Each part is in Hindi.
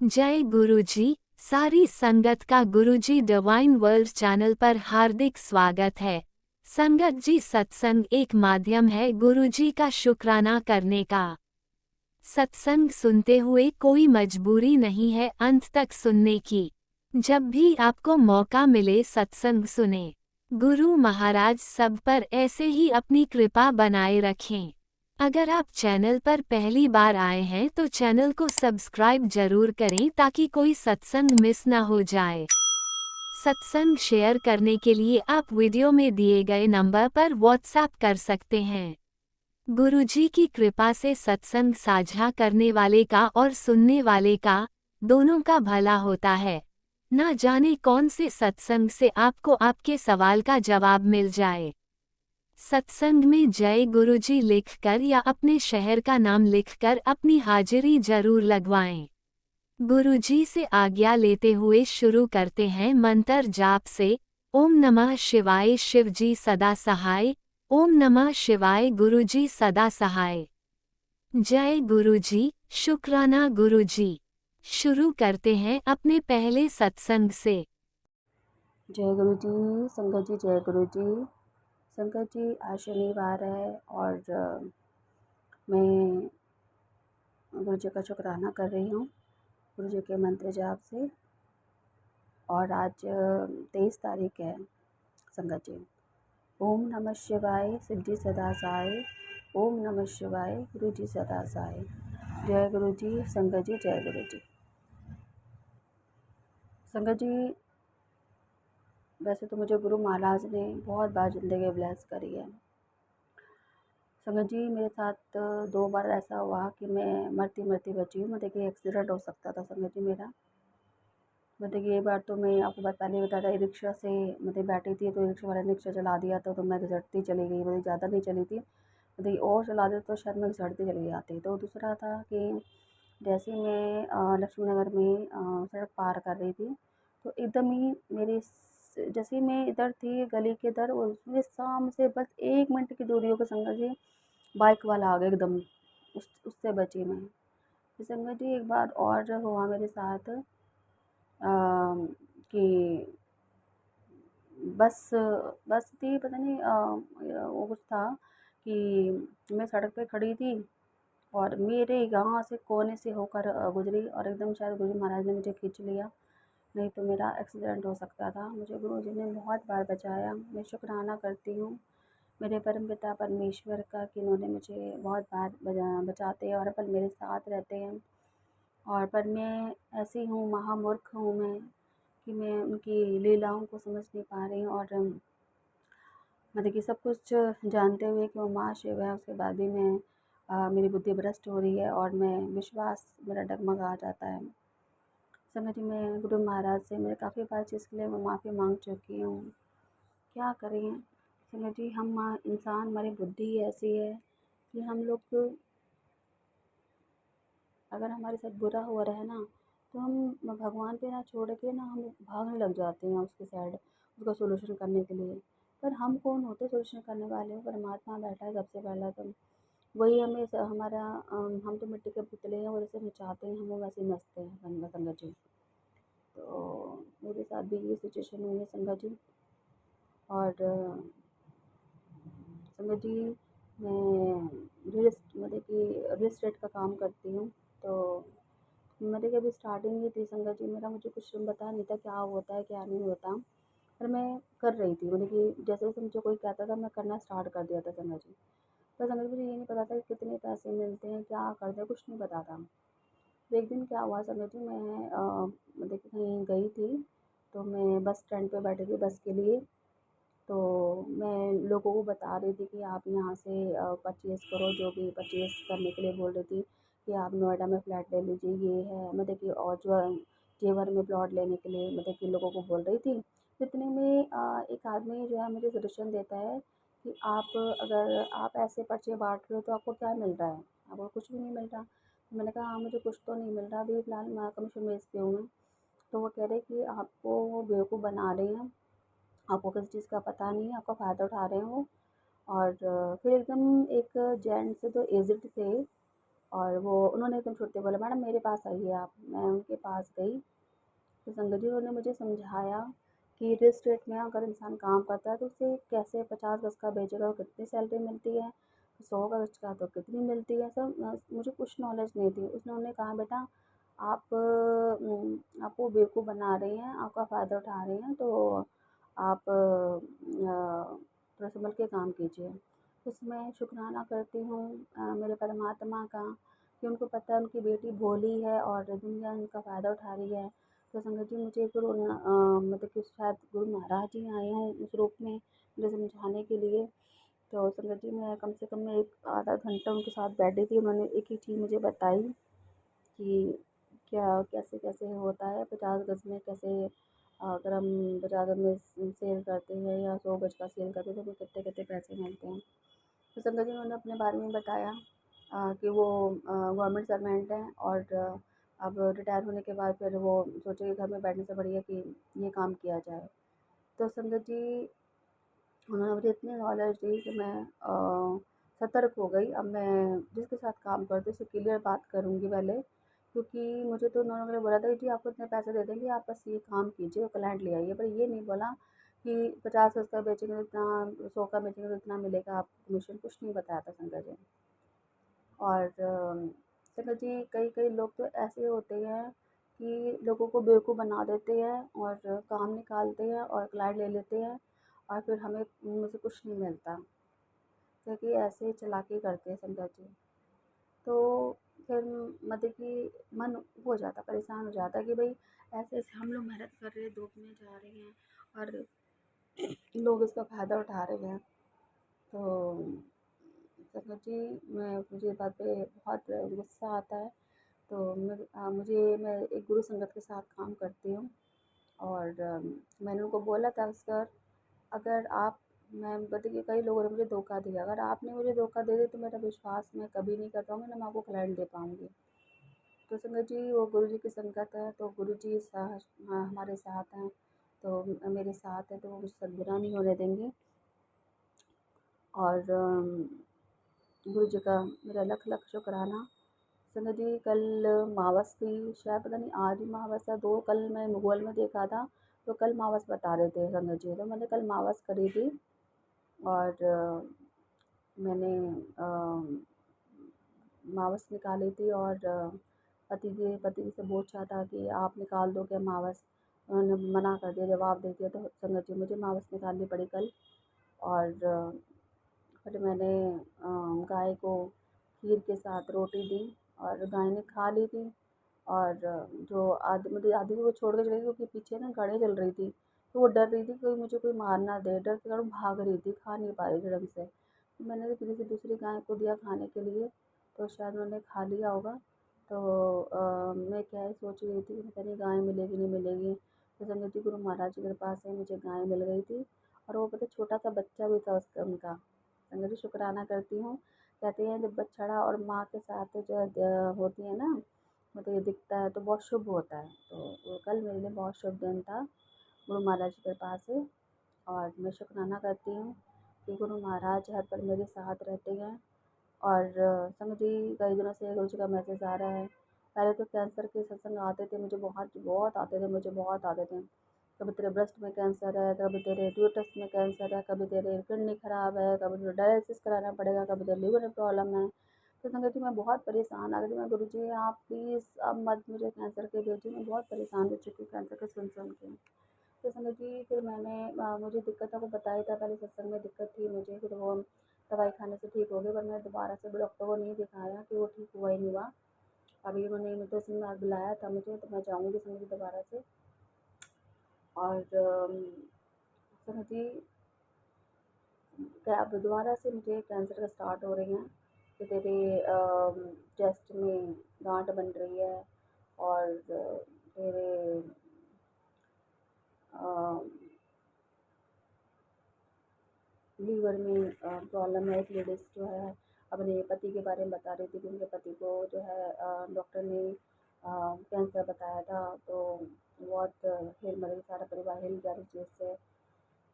जय गुरुजी। सारी संगत का गुरुजी डिवाइन वर्ल्ड चैनल पर हार्दिक स्वागत है। संगत जी, सत्संग एक माध्यम है गुरुजी का शुक्राना करने का। सत्संग सुनते हुए कोई मजबूरी नहीं है अंत तक सुनने की। जब भी आपको मौका मिले सत्संग सुने। गुरु महाराज सब पर ऐसे ही अपनी कृपा बनाए रखें। अगर आप चैनल पर पहली बार आए हैं तो चैनल को सब्सक्राइब जरूर करें ताकि कोई सत्संग मिस ना हो जाए। सत्संग शेयर करने के लिए आप वीडियो में दिए गए नंबर पर व्हाट्सएप कर सकते हैं। गुरुजी की कृपा से सत्संग साझा करने वाले का और सुनने वाले का दोनों का भला होता है। ना जाने कौन से सत्संग से आपको आपके सवाल का जवाब मिल जाए। सत्संग में जय गुरुजी लिखकर या अपने शहर का नाम लिखकर अपनी हाजिरी जरूर लगवाएं। गुरुजी से आज्ञा लेते हुए शुरू करते हैं मंत्र जाप से। ओम नमः शिवाय शिवजी सदा सहाय। ओम नमः शिवाय गुरुजी सदा सहाय। जय गुरुजी, शुक्राना गुरुजी। शुरू करते हैं अपने पहले सत्संग से। जय गुरु जी। संगत जी, जय गुरु जी। संगत जी, आज शनिवार है और मैं गुरु जी का शुक्राना कर रही हूँ गुरु जी के मंत्र जाप से। और आज 23 तारीख है। संगत जी, ओम नमः शिवाय शिव जी सदा साय। ओम नमः शिवाय गुरु जी सदा साय। जय गुरु जी। संगत जी, जय गुरु जी। संगत जी, वैसे तो मुझे गुरु महाराज ने बहुत बार ज़िंदगी ब्लेस करी है। संगत जी, मेरे साथ 2 बार ऐसा हुआ कि मैं मरती मरती बची हूँ। मतलब कि एक्सीडेंट हो सकता था संगत जी मेरा। मतलब कि एक बार तो मैं आपको पहले ही बताया था, रिक्शा से मतलब बैठी थी तो रिक्शा वाले ने रिक्शा चला दिया था तो मैं घिसटती चली गई। मतलब ज़्यादा नहीं चली थी, मतलब और चला देते तो शायद मैं घिसटती चली जाती। तो दूसरा था कि जैसे ही मैं लक्ष्मी नगर में सड़क पार कर रही थी तो एकदम ही जैसे ही मैं इधर थी गली के इधर, उसमें सामने से बस 1 मिनट की दूरी हो गई संगत जी, बाइक वाला आ गया एकदम। उससे बची मैं। तो संगत जी, एक बार और हुआ मेरे साथ कि बस बस थी, पता नहीं वो कुछ था कि मैं सड़क पे खड़ी थी और मेरे यहाँ से कोने से होकर गुजरी और एकदम शायद गुरु महाराज ने मुझे खींच लिया, नहीं तो मेरा एक्सीडेंट हो सकता था। मुझे गुरु जी ने बहुत बार बचाया। मैं शुक्राना करती हूँ मेरे परमपिता परमेश्वर का कि उन्होंने मुझे बहुत बार बचाते हैं और हर पल मेरे साथ रहते हैं। और पर मैं ऐसी हूँ, महामूर्ख हूँ मैं, कि मैं उनकी लीलाओं को समझ नहीं पा रही हूँ। और मतलब कि सब कुछ जानते हुए कि वो माँ शिव है, उसके बाद भी मैं मेरी बुद्धि भ्रष्ट हो रही है और मैं विश्वास मेरा डगमगा जाता है। संगत जी, मैं गुरु महाराज से मेरे काफ़ी बार चीज़ के लिए मैं माफ़ी मांग चुकी हूँ। क्या करें संगत जी, हम इंसान, हमारी बुद्धि ऐसी है कि हम लोग, अगर हमारे साथ बुरा हुआ रहे ना तो हम भगवान पे ना छोड़ के ना हम भागने लग जाते हैं उसके साइड, उसका सोल्यूशन करने के लिए। पर हम कौन होते सोल्यूशन करने वाले हो? परमात्मा बैठा है सबसे पहला तो वही हमें हमारा हम तो मिट्टी के पुतले हैं और जैसे नचाते हैं हम वैसे ही नचते हैं संगत जी। तो मेरे साथ भी ये सिचुएशन हुई है संगत जी। और संगत जी, मैं मतलब कि रियल एस्टेट का काम करती हूँ। तो मतलब कि अभी स्टार्टिंग ही थी संगत जी मेरा, मुझे कुछ पता नहीं था क्या होता है क्या नहीं होता, पर मैं कर रही थी। मतलब कि जैसे जैसे मुझे कोई कहता था मैं करना स्टार्ट कर दिया था संगत जी। पर संगत जी, मुझे ये नहीं पता था कि कितने पैसे मिलते हैं, क्या करते हैं, कुछ नहीं पता था। तो एक दिन क्या हुआ संगत जी, मैं मतलब कि कहीं गई थी तो मैं बस स्टैंड पे बैठी थी बस के लिए। तो मैं लोगों को बता रही थी कि आप यहाँ से परचेज़ करो, जो भी परचेज़ करने के लिए बोल रही थी कि आप नोएडा में फ्लैट ले लीजिए, ये है मतलब कि, और जो जेवर में प्लॉट लेने के लिए मतलब कि लोगों को बोल रही थी। तो इतने में एक आदमी जो है मुझे सजेशन देता है कि आप, अगर आप ऐसे पर्चे बांट रहे हो तो आपको क्या मिल रहा है? आपको कुछ भी नहीं मिल रहा। तो मैंने कहा हाँ, मुझे कुछ तो नहीं मिल रहा अभी फ़िलहाल, मैं कमीशन बेस पे हूँ मैं। तो वो कह रहे कि आपको वो बेवकूफ़ बना रहे हैं, आपको किसी चीज़ का पता नहीं है, आपका फ़ायदा उठा रहे हो। और फिर एकदम एक जेंट्स जो एज्ड थे और वो उन्होंने एकदम छुट्टे बोला, मैडम मेरे पास आइए आप। मैं उनके पास गई, तो संगत जी उन्होंने मुझे समझाया कि रियल एस्टेट में अगर इंसान काम करता है तो उसे कैसे 50 गज़ का बेचेगा और कितनी सैलरी मिलती है, 100 गज़ का तो कितनी मिलती है। सब मुझे कुछ नॉलेज नहीं थी। उन्होंने कहा, बेटा आप आपको बेवकूफ़ बना रही हैं, आपका फ़ायदा उठा रही हैं, तो आप थोड़ा सँभल के काम कीजिए। उसमें शुक्राना करती हूँ मेरे परमात्मा का, कि उनको पता है उनकी बेटी भोली है और दुनिया उनका फ़ायदा उठा रही है। तो संगत जी मुझे मतलब कि शायद गुरु महाराज ही आए हों उस रूप में मुझे समझाने के लिए। तो संगत जी मैं कम से कम मैं 1 आधा घंटा उनके साथ बैठी थी। उन्होंने एक एक चीज़ मुझे बताई कि क्या कैसे-कैसे होता है 50 गज़ में कैसे, अगर हम 50 गज़ में सेल करते हैं या 100 गज़ का सेल करते हैं तो हमें कितने-कितने पैसे मिलते हैं। तो संगत जी उन्होंने अपने बारे में बताया कि वो गवर्नमेंट सर्वेंट हैं और अब रिटायर होने के बाद फिर वो सोचे कि घर में बैठने से बढ़िया कि ये काम किया जाए। तो संगत जी उन्होंने मुझे इतनी नॉलेज दी कि मैं सतर्क हो गई। अब मैं जिसके साथ काम करती हूँ उससे क्लियर बात करूँगी पहले, क्योंकि मुझे तो उन्होंने बोला था कि जी आपको इतने पैसे दे देंगे, आप बस ये काम कीजिए और क्लाइंट ले आइए। पर ये नहीं बोला कि 50 गज़ का बेचेंगे तो इतना, 100 का बेचेंगे तो इतना मिलेगा आपको कमीशन, कुछ नहीं बताया था संगत जी। और संगत जी कई-कई लोग तो ऐसे होते हैं कि लोगों को बेवकूफ़ बना देते हैं और काम निकालते हैं और क्लाइंट ले लेते हैं और फिर हमें उनमें से कुछ नहीं मिलता, क्योंकि ऐसे चालाकी करते हैं संगत जी। तो फिर मतलब कि मन वो हो जाता, परेशान हो जाता है कि भई ऐसे-ऐसे हम लोग मेहनत कर रहे हैं, धूप में जा रहे हैं और लोग इसका फ़ायदा उठा रहे हैं। तो संगत जी मुझे इस बात पे बहुत गुस्सा आता है। तो मैं एक गुरु संगत के साथ काम करती हूँ और मैंने उनको बोला था, सर अगर आप, मैं बताइए कई लोगों ने मुझे धोखा दिया, अगर आपने मुझे धोखा दे दिया तो मेरा विश्वास मैं कभी नहीं कर पाऊँगी, ना मैं आपको क्लाइंट दे पाऊँगी। तो संगत जी वो गुरु जी की संगत है, तो गुरु जी हमारे साथ हैं, तो मेरे साथ हैं, तो वो मुझे सदबुरा नहीं होने देंगे। और गुरु जी का मेरा लख लख शुक्राना। संगत जी कल मावस थी, शायद पता नहीं आज ही मावस है, 2 कल मैं मोबाइल में देखा था, तो कल मावस बता रहे थे संगत जी, तो मैंने कल मावस करी थी और मैंने मावस निकाली थी और पति से पूछा था कि आप निकाल दो क्या मावस? उन्होंने मना कर दिया, जवाब दे दिया, तो संगत जी मुझे मावस निकालनी पड़ी कल। और फिर मैंने गाय को खीर के साथ रोटी दी और गाय ने खा ली थी। और जो आधी वो छोड़ के चली गई क्योंकि पीछे ना गाड़ियाँ चल रही थी, तो वो डर रही थी कि मुझे कोई मार ना दे, डर के कारण भाग रही थी, खा नहीं पा रही थी ढंग से। तो मैंने तो किसी दूसरी गाय को दिया खाने के लिए, तो शायद उन्होंने खा लिया होगा। तो मैं क्या ही सोच रही थी कि पता नहीं गाय मिलेगी नहीं मिलेगी। तो संगत जी गुरु महाराज की कृपा से मुझे गाय मिल गई थी और वो पता छोटा सा बच्चा भी था उसका उनका। संगत जी शुक्राना करती हूँ। कहते हैं जब बछड़ा और माँ के साथ जो होती है ना, मतलब ये दिखता है तो बहुत शुभ होता है। तो वो कल मेरे लिए बहुत शुभ दिन था गुरु महाराज की कृपा से। और मैं शुक्राना करती हूँ कि गुरु महाराज हर पल मेरे साथ रहते हैं। और संगत जी कई दिनों से गुरु जी का मैसेज आ रहा है। पहले तो कैंसर के सत्संग आते थे, मुझे बहुत बहुत आते थे, मुझे बहुत आते थे। कभी तेरे ब्रेस्ट में कैंसर है, कभी तेरे यूट्रस में कैंसर है, कभी तेरे किडनी खराब है, कभी तुझे डायलिसिस कराना पड़ेगा, कभी तेरे लिवर में प्रॉब्लम है। तो संगत जी मैं बहुत परेशान आ गई थी। मैं, गुरु जी आप प्लीज़ अब मत मुझे कैंसर के भेजिए, मैं बहुत परेशान हो चुकी हूँ कैंसर के सुन के। तो संगत जी फिर मैंने मुझे दिक्कत आपको बताया था, पहले सत्संग में दिक्कत थी मुझे, फिर वो दवाई खाने से ठीक हो गई, पर मैं दोबारा से भी डॉक्टर को नहीं दिखाया कि वो ठीक हुआ ही नहीं हुआ। अभी उन्होंने मेडिसिन में बुलाया था मुझे, तो मैं जाऊँगी संगत जी दोबारा से। और संगत जी क्या अब दोबारा से मुझे कैंसर का स्टार्ट हो रही हैं कि तेरे चेस्ट में गांठ बन रही है और तेरे लीवर में प्रॉब्लम है। एक लेडीज़ जो है अपने पति के बारे में बता रही थी कि उनके पति को जो है डॉक्टर ने कैंसर बताया था, तो बहुत हिल मरे, सारा परिवार हिल गया इस चीज़ से।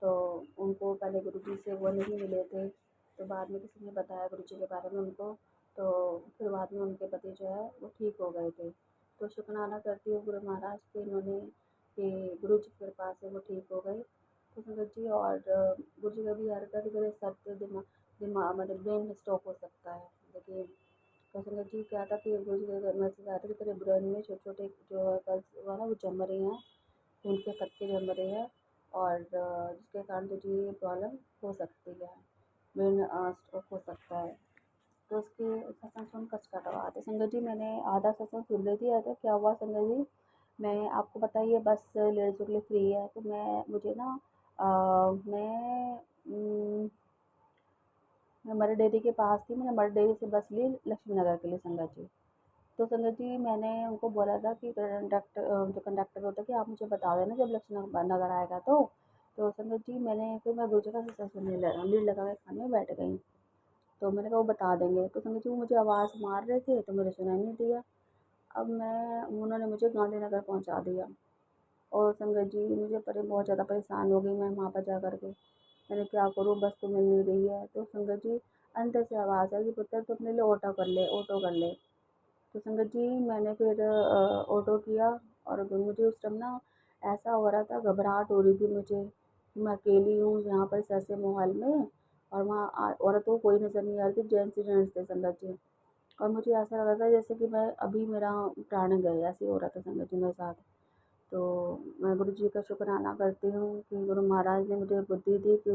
तो उनको पहले गुरुजी से वो नहीं मिले थे, तो बाद में किसी ने बताया गुरुजी के बारे में उनको। तो फिर बाद में उनके पति जो है वो ठीक हो गए थे। तो शुक्राना करती हूँ गुरु महाराज के, इन्होंने कि गुरु जी की कृपा से वो ठीक हो गए। तो संगत जी, और गुरु जी कभी हरकत करे सर पे दिमाग दिमाग मतलब ब्रेन स्ट्रोक हो सकता है। देखिए, तो संगत जी क्या था कि गुरु जी के घर में से ज़्यादा तेरे ब्रेन में छोटे छोटे जो कर्स हुआ ना वो जम रही हैं, खून के थक्के जम रहे हैं, और जिसके कारण तुझे ये प्रॉब्लम हो सकती है, ब्रेन स्ट्रोक हो सकता है। तो उसके सत्संग सुन कस कटवा तो संगत जी मैंने आधा सत्संग सुन लेती है। तो क्या हुआ संगत जी, मैं आपको बताइए बस लेडीज़ों के लिए फ्री है, तो मुझे ना मैं मैं मर डेयरी के पास थी, मैंने मर डेयरी से बस ली लक्ष्मी नगर के लिए संगत जी। तो संगत जी मैंने उनको बोला था कि जो कंडक्टर होता है कि आप मुझे बता देना जब लक्ष्मी नगर आएगा। तो संगत जी मैं गुरु जी का सत्संग सुनने लीड लगा के खाने में बैठ गई। तो मैंने कहा वो बता देंगे। तो संगत जी वो मुझे आवाज़ मार रहे थे तो मैंने सुनाई नहीं दिया। अब मैं उन्होंने मुझे गांधीनगर पहुंचा दिया। और संगत जी मुझे बहुत ज़्यादा परेशान हो गई मैं वहाँ पर जा कर के। मैंने क्या करूँ, बस तो मिल नहीं रही है। तो संगत जी अंदर से आवाज़ आई कि पुत्र तो अपने लिए ऑटो कर ले, ऑटो कर ले। तो संगत जी मैंने फिर ऑटो किया। और मुझे उस टाइम ना ऐसा हो रहा था, घबराहट हो रही थी मुझे कि मैं अकेली हूँ यहाँ पर इस ऐसे माहौल में, और वहाँ औरतों को कोई नज़र नहीं आ रही थी, जेंट्स ही जेंट्स थे संगत जी। और मुझे ऐसा लग रहा था जैसे कि मैं अभी मेरा प्राण गए, ऐसे ही हो रहा था संगत जी मेरे साथ। तो मैं गुरु जी का शुक्राना करती हूँ कि गुरु महाराज ने मुझे बुद्धि दी कि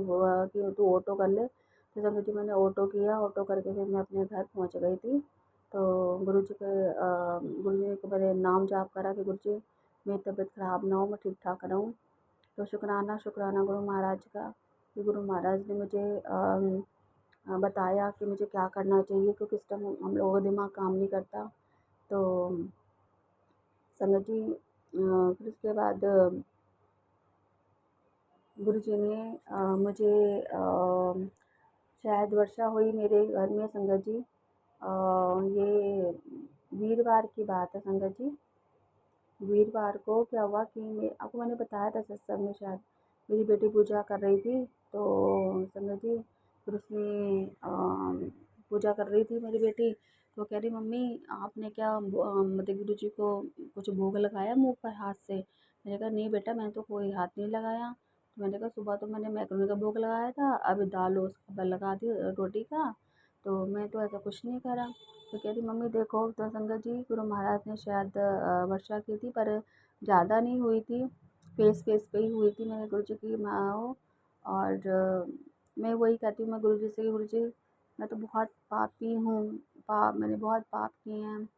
कि तू ऑटो कर ले। तो संगत जी मैंने ऑटो किया, ऑटो करके फिर मैं अपने घर पहुँच गई थी। तो गुरु जी को मैंने नाम जाप करा कि गुरु जी मेरी तबीयत ख़राब ना हो, मैं ठीक ठाक रहूँ। तो शुक्राना शुक्राना गुरु महाराज का कि गुरु महाराज ने मुझे बताया कि मुझे क्या करना चाहिए, क्योंकि इस टाइम हम लोगों का दिमाग काम नहीं करता। तो संगत जी फिर उसके बाद गुरु जी ने मुझे शायद वर्षा हुई मेरे घर में संगत जी। ये वीरवार की बात है संगत जी। वीरवार को क्या हुआ कि आपको मैंने बताया था सत्संग में शायद, मेरी बेटी पूजा कर रही थी। तो संगत जी फिर उसने पूजा कर रही थी मेरी बेटी। तो कह रही मम्मी आपने क्या मतलब गुरु जी को कुछ भोग लगाया मुंह पर हाथ से। मैंने कहा नहीं बेटा मैंने तो कोई हाथ नहीं लगाया। तो मैंने कहा सुबह तो मैंने मैक्रोनी का भोग लगाया था, अभी दाल उसका लगा दी रोटी का, तो मैं तो ऐसा कुछ नहीं करा। तो कह रही मम्मी देखो। तो संगत जी गुरु महाराज ने शायद वर्षा की थी, पर ज़्यादा नहीं हुई थी, फेस फेस पे ही हुई थी। मैंने गुरु जी की माँ हो, और मैं वही कहती हूँ मैं गुरु जी से कि गुरु जी मैं तो बहुत पापी हूँ, मैंने बहुत पाप किए हैं,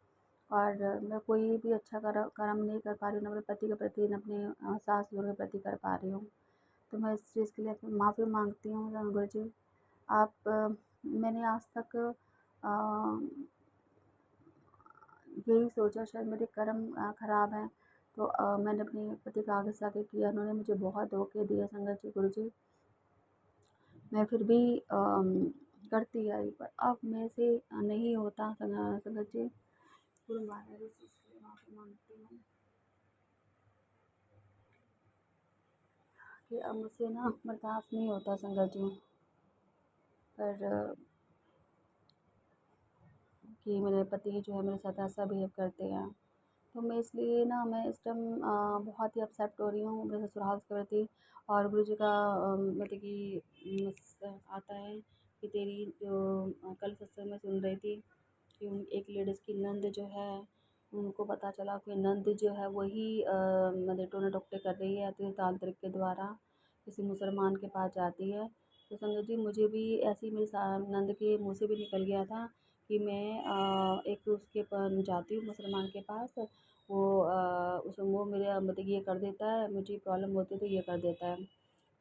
और मैं कोई भी अच्छा कर्म नहीं कर पा रही हूँ, न अपने पति के प्रति न अपने सास ससुर के प्रति कर पा रही हूँ। तो मैं इस चीज़ के लिए माफ़ी मांगती हूँ गुरु जी। आप मैंने आज तक यही सोचा शायद मेरे कर्म खराब हैं। तो मैंने अपने पति का आगे से आगे किया, उन्होंने मुझे बहुत धोखे दिए संगत जी गुरु जी। मैं फिर भी करती आई, पर अब मेरे से नहीं होता संगत जी। गुरु महाराज इस चीज़ के लिए माफ़ी मांगती हूँ कि अब मुझसे ना बर्दाश्त नहीं होता संगत जी। पर कि मेरे पति जो है मेरे साथ ऐसा बिहेव करते हैं। तो मैं इसलिए ना मैं इस टाइम बहुत ही अपसेट हो रही हूँ मेरे ससुराल के प्रति। और गुरु जी का मतलब कि आता है कि तेरी जो कल सत्संग में सुन रही थी कि एक लेडीज़ की नंद जो है, उनको पता चला कि नंद जो है वही मतलब टोना टोटके कर रही है तांत्रिक के द्वारा, किसी मुसलमान के पास जाती है। तो संगत जी मुझे भी ऐसे ही मेरी नंद के मुँह से भी निकल गया था कि मैं एक उसके जाती हूँ मुसलमान के पास, वो मेरे मतलब ये कर देता है, मुझे प्रॉब्लम होती है तो ये कर देता है।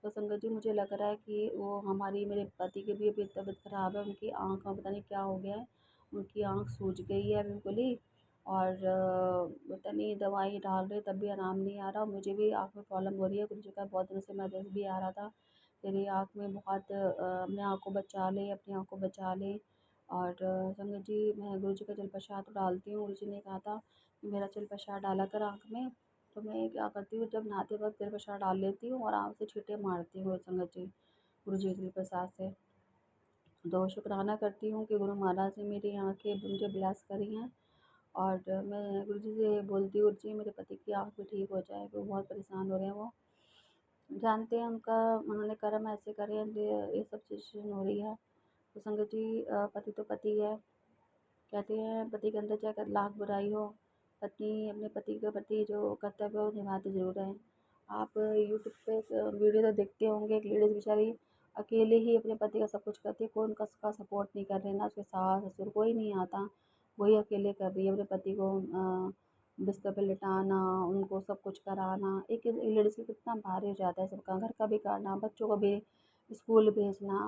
तो संगत जी मुझे लग रहा है कि वो मेरे पति की भी अभी तबीयत ख़राब है, उनकी आँख में पता नहीं क्या हो गया है, उनकी आँख सूज गई है बिल्कुल ही। और पता नहीं दवाई डाल रहे तब भी आराम नहीं आ रहा, मुझे भी आँख में प्रॉब्लम हो रही है। गुरु जी का बहुत दिनों से मैसेज भी आ रहा था, तेरी आँख में बहुत अपने आँख को बचा ले, अपनी आँख को बचा ले। और संगत जी मैं गुरु जी का जल प्रसाद तो डालती हूँ, गुरु जी ने कहा था कि मेरा जल प्रसाद डाला कर आँख में। तो मैं क्या करती हूँ जब नहाते वक्त जल प्रसाद डाल लेती हूँ और आराम से छींटे मारती हूँ संगत जी गुरु जी के जल प्रसाद से। तो शुक्राना करती हूँ कि गुरु महाराज ने मेरी आँखें मुझे ब्लेस करी हैं। और मैं गुरु जी से बोलती हूँ, गुरु जी मेरे पति की आँख भी ठीक हो जाए, वो बहुत परेशान हो रहे हैं। वो जानते हैं उनका, उन्होंने कर्म ऐसे करे हैं, ये सब सिचुएशन हो रही है। तो संगत जी, पति तो पति है। कहते हैं पति के अंदर चाहे लाख बुराई हो, पत्नी अपने पति के प्रति जो कर्तव्य है वो निभाती ज़रूर है। आप यूट्यूब पे एक वीडियो तो देखते होंगे, एक लेडीज़ बेचारी अकेले ही अपने पति का सब कुछ करती है, कोई उनका उसका सपोर्ट नहीं कर रहे, ना उसके सास ससुर कोई नहीं आता, वही अकेले कर रही है अपने पति को बिस्तर पे लिटाना, उनको सब कुछ कराना। एक लेडीज़ को कितना भारी हो जाता है सबका, घर का भी करना, बच्चों को भी स्कूल भेजना,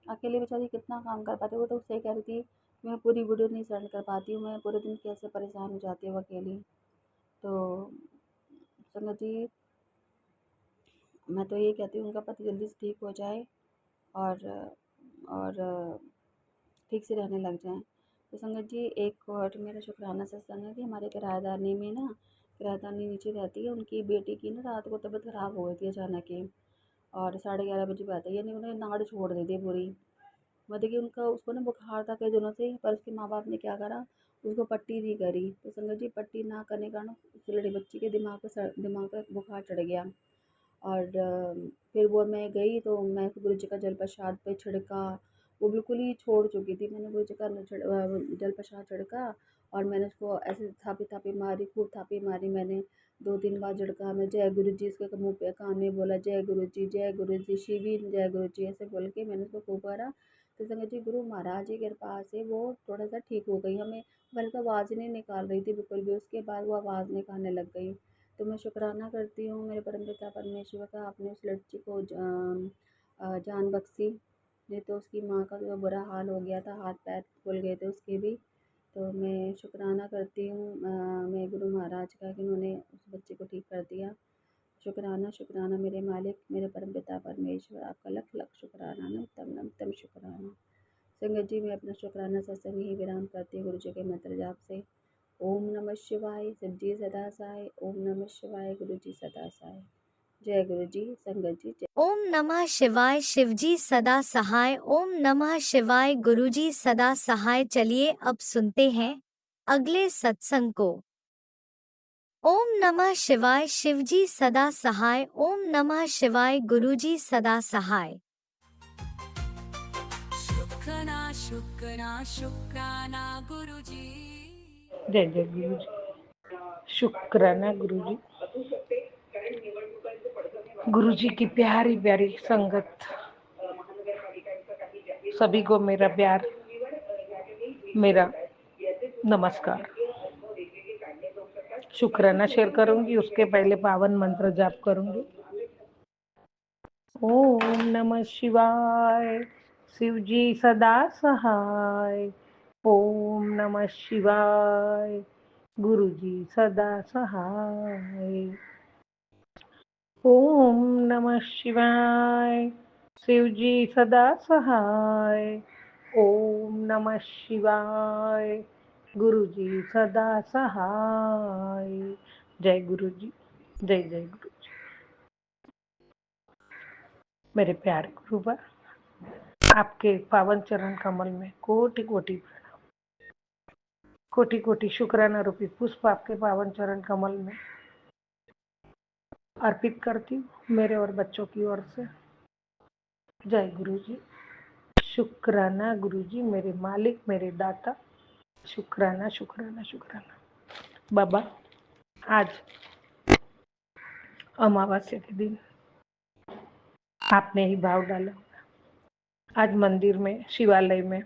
अकेले बेचारी कितना काम कर पाती है। वो तो सही कह रही थी, मैं पूरी वीडियो नहीं सेंड कर पाती हूँ, मैं पूरे दिन कैसे परेशान हो जाती हूँ अकेली। तो संगत जी, मैं तो ये कहती हूँ उनका पति जल्दी से ठीक हो जाए और ठीक से रहने लग जाएँ। तो संगत जी, एक और मेरा शुक्राना सत्संग है कि हमारे किराएदारनी में ना, किराएदारनी नीचे रहती है, उनकी बेटी की ना रात को तबीयत खराब हो गई थी अचानक ही, और 11:30 बजे बात है, यानी उन्होंने नाड़ छोड़ दी थी पूरी। वो देखिए उनका उसको ना बुखार था कई दिनों से, पर उसके माँ-बाप ने क्या करा, उसको पट्टी नहीं करी। तो संगत जी, पट्टी ना करने के कारण उस लड़ी बच्ची के दिमाग पे बुखार चढ़ गया। और फिर वो मैं गई तो मैं गुरु जी का जल प्रसाद पे छिड़का, वो बिल्कुल ही छोड़ चुकी थी। मैंने गुरु जी का जल प्रसाद छिड़का और मैंने उसको ऐसे थापी-थापी मारी, खूब थापी मारी मैंने। 2-3 बार झिड़का मैं, जय गुरु जी, उसके मुँह पे कान में बोला, जय गुरु जी, शिवीन जय गुरु जी, ऐसे बोल के मैंने उसको खूब करा। तो संगत जी, गुरु महाराज की कृपा से वो थोड़ा-सा ठीक हो गई। हमें पहले तो आवाज़ ही नहीं निकाल रही थी बिल्कुल भी, उसके बाद वो आवाज़ निकालने लग गई। तो मैं शुक्राना करती हूँ मेरे परमपिता परमेश्वर का, आपने उस लड़की को जान बख्शी। नहीं तो उसकी माँ का जो बुरा हाल हो गया था, हाथ पैर फूल गए थे उसके भी। तो मैं शुक्राना करती हूँ मैं गुरु महाराज का कि उन्होंने उस बच्चे को ठीक कर दिया। शुक्राना शुक्राना मेरे मालिक, मेरे परमपिता परमेश्वर, आपका लख लख शुक्राना, नमतम नमतम शुक्राना। संगत जी, मैं अपना शुक्राना सत्संग ही विराम करती हूँ गुरु जी के मंत्र जाप से। ओम नमः शिवाय, शिव जी सदा सहाय। ओम नमः शिवाय, गुरु जी सदा सहाय। जय गुरु जी, संगत जी, जय। ओम नमः शिवाय, शिवजी सदा सहाय। ओम नमः शिवाय, गुरुजी सदा सहाय। चलिए अब सुनते हैं अगले सत्संग को। ओम नमः शिवाय, शिवजी सदा सहाय। ओम नमः शिवाय, गुरुजी सदा सहाय। शुक्राना शुक्राना शुक्राना गुरुजी। जय जय गुरु जी। शुक्राना गुरु जी। गुरु जी की प्यारी प्यारी संगत, सभी को मेरा प्यार, मेरा नमस्कार। शुक्राना शेयर करूंगी, उसके पहले पावन मंत्र जाप करूंगी। ओम नमः शिवाय, शिव जी सदा सहाय। ओम नमः शिवाय, गुरु जी सदा सहाय। ओम नमः शिवाय, शिव जी सदा सहाय। ओम नमः शिवाय, गुरु जी सदा सहाय। जय गुरु जी, जय जय गुरु जी। मेरे प्यारे गुरुवर, आपके पावन चरण कमल में कोटि कोटि कोटि कोटि शुक्राना रूपी पुष्प आपके पावन चरण कमल में अर्पित करती हूँ, मेरे और बच्चों की ओर से। जय गुरु जी। शुक्राना गुरु जी, मेरे मालिक, मेरे दाता। शुक्राना शुक्राना शुक्राना। बाबा, आज अमावस्या के दिन आपने ही भाव डाला। आज मंदिर में, शिवालय में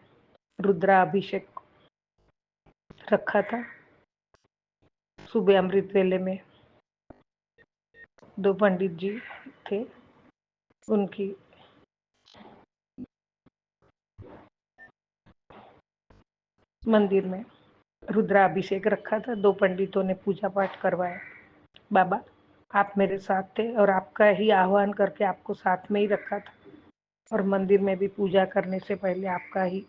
रुद्राभिषेक रखा था। सुबह अमृत वेले में 2 पंडित जी थे, उनकी मंदिर में रुद्राभिषेक रखा था। 2 पंडितों ने पूजा पाठ करवाया। बाबा, आप मेरे साथ थे और आपका ही आह्वान करके आपको साथ में ही रखा था, और मंदिर में भी पूजा करने से पहले आपका ही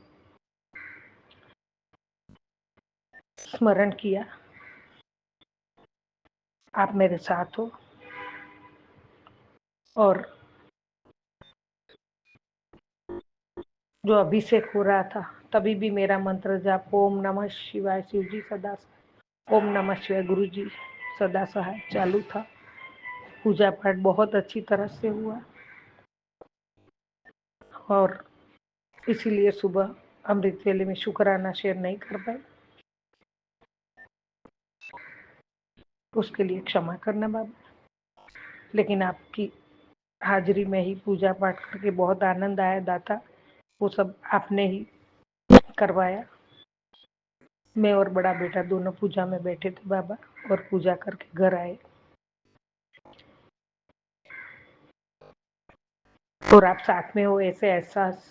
स्मरण किया। आप मेरे साथ हो और जो अभिषेक हो रहा था तभी भी मेरा मंत्र जाप ओम नमः शिवाय शिव जी सदा सहाय, ओम नमः शिवाय गुरु जी सदा सहाय चालू था। पूजा पाठ बहुत अच्छी तरह से हुआ और इसीलिए सुबह अमृत वेले में शुक्राना शेयर नहीं कर पाई, उसके लिए क्षमा करना बाबा। लेकिन आपकी हाजिरी में ही पूजा पाठ करके बहुत आनंद आया दाता, वो सब आपने ही करवाया। मैं और बड़ा बेटा दोनों पूजा में बैठे थे बाबा और पूजा करके घर आए और आप साथ में हो ऐसे एहसास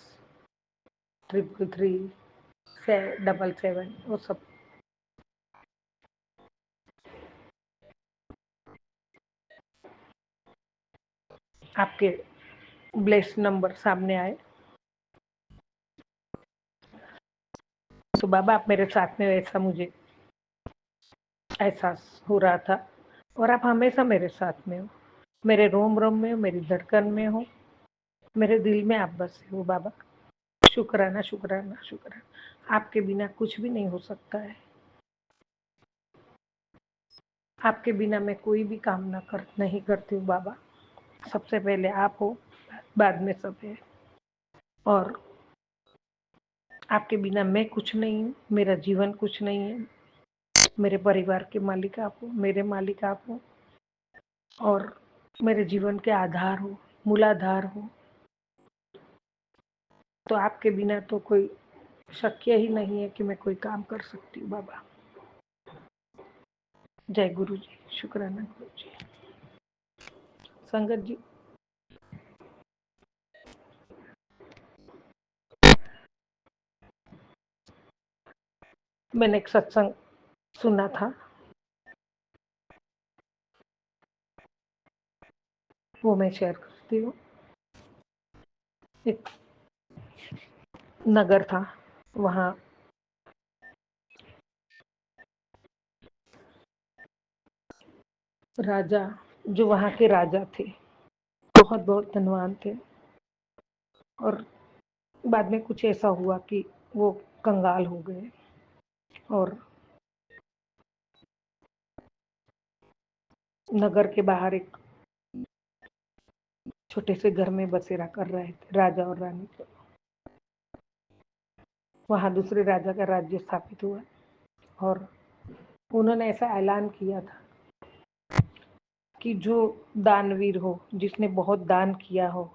333 777 वो सब आपके ब्लेस नंबर सामने आए। तो बाबा आप मेरे साथ में, ऐसा मुझे एहसास हो रहा था और आप हमेशा मेरे साथ में हो, मेरे रोम रोम में हो, मेरी धड़कन में हो, मेरे दिल में आप बसे हो बाबा। शुक्राना शुक्राना शुक्राना, आपके बिना कुछ भी नहीं हो सकता है। आपके बिना मैं कोई भी काम नहीं करती हूँ बाबा। सबसे पहले आप हो, बाद में सब है। और आपके बिना मैं कुछ नहीं हूँ, मेरा जीवन कुछ नहीं है। मेरे परिवार के मालिक आप हो, मेरे मालिक आप हो और मेरे जीवन के आधार हो, मूलाधार हो। तो आपके बिना तो कोई शक्य ही नहीं है कि मैं कोई काम कर सकती हूँ बाबा। जय गुरु जी, शुक्राना गुरु जी। संगत जी, मैंने एक सत्संग सुना था, वो मैं शेयर करती हूँ। एक नगर था, वहाँ राजा, जो वहाँ के राजा थे, बहुत बहुत धनवान थे और बाद में कुछ ऐसा हुआ कि वो कंगाल हो गए और नगर के बाहर एक छोटे से घर में बसेरा कर रहे थे राजा और रानी को। वहाँ दूसरे राजा का राज्य स्थापित हुआ और उन्होंने ऐसा ऐलान किया था कि जो दानवीर हो, जिसने बहुत दान किया हो,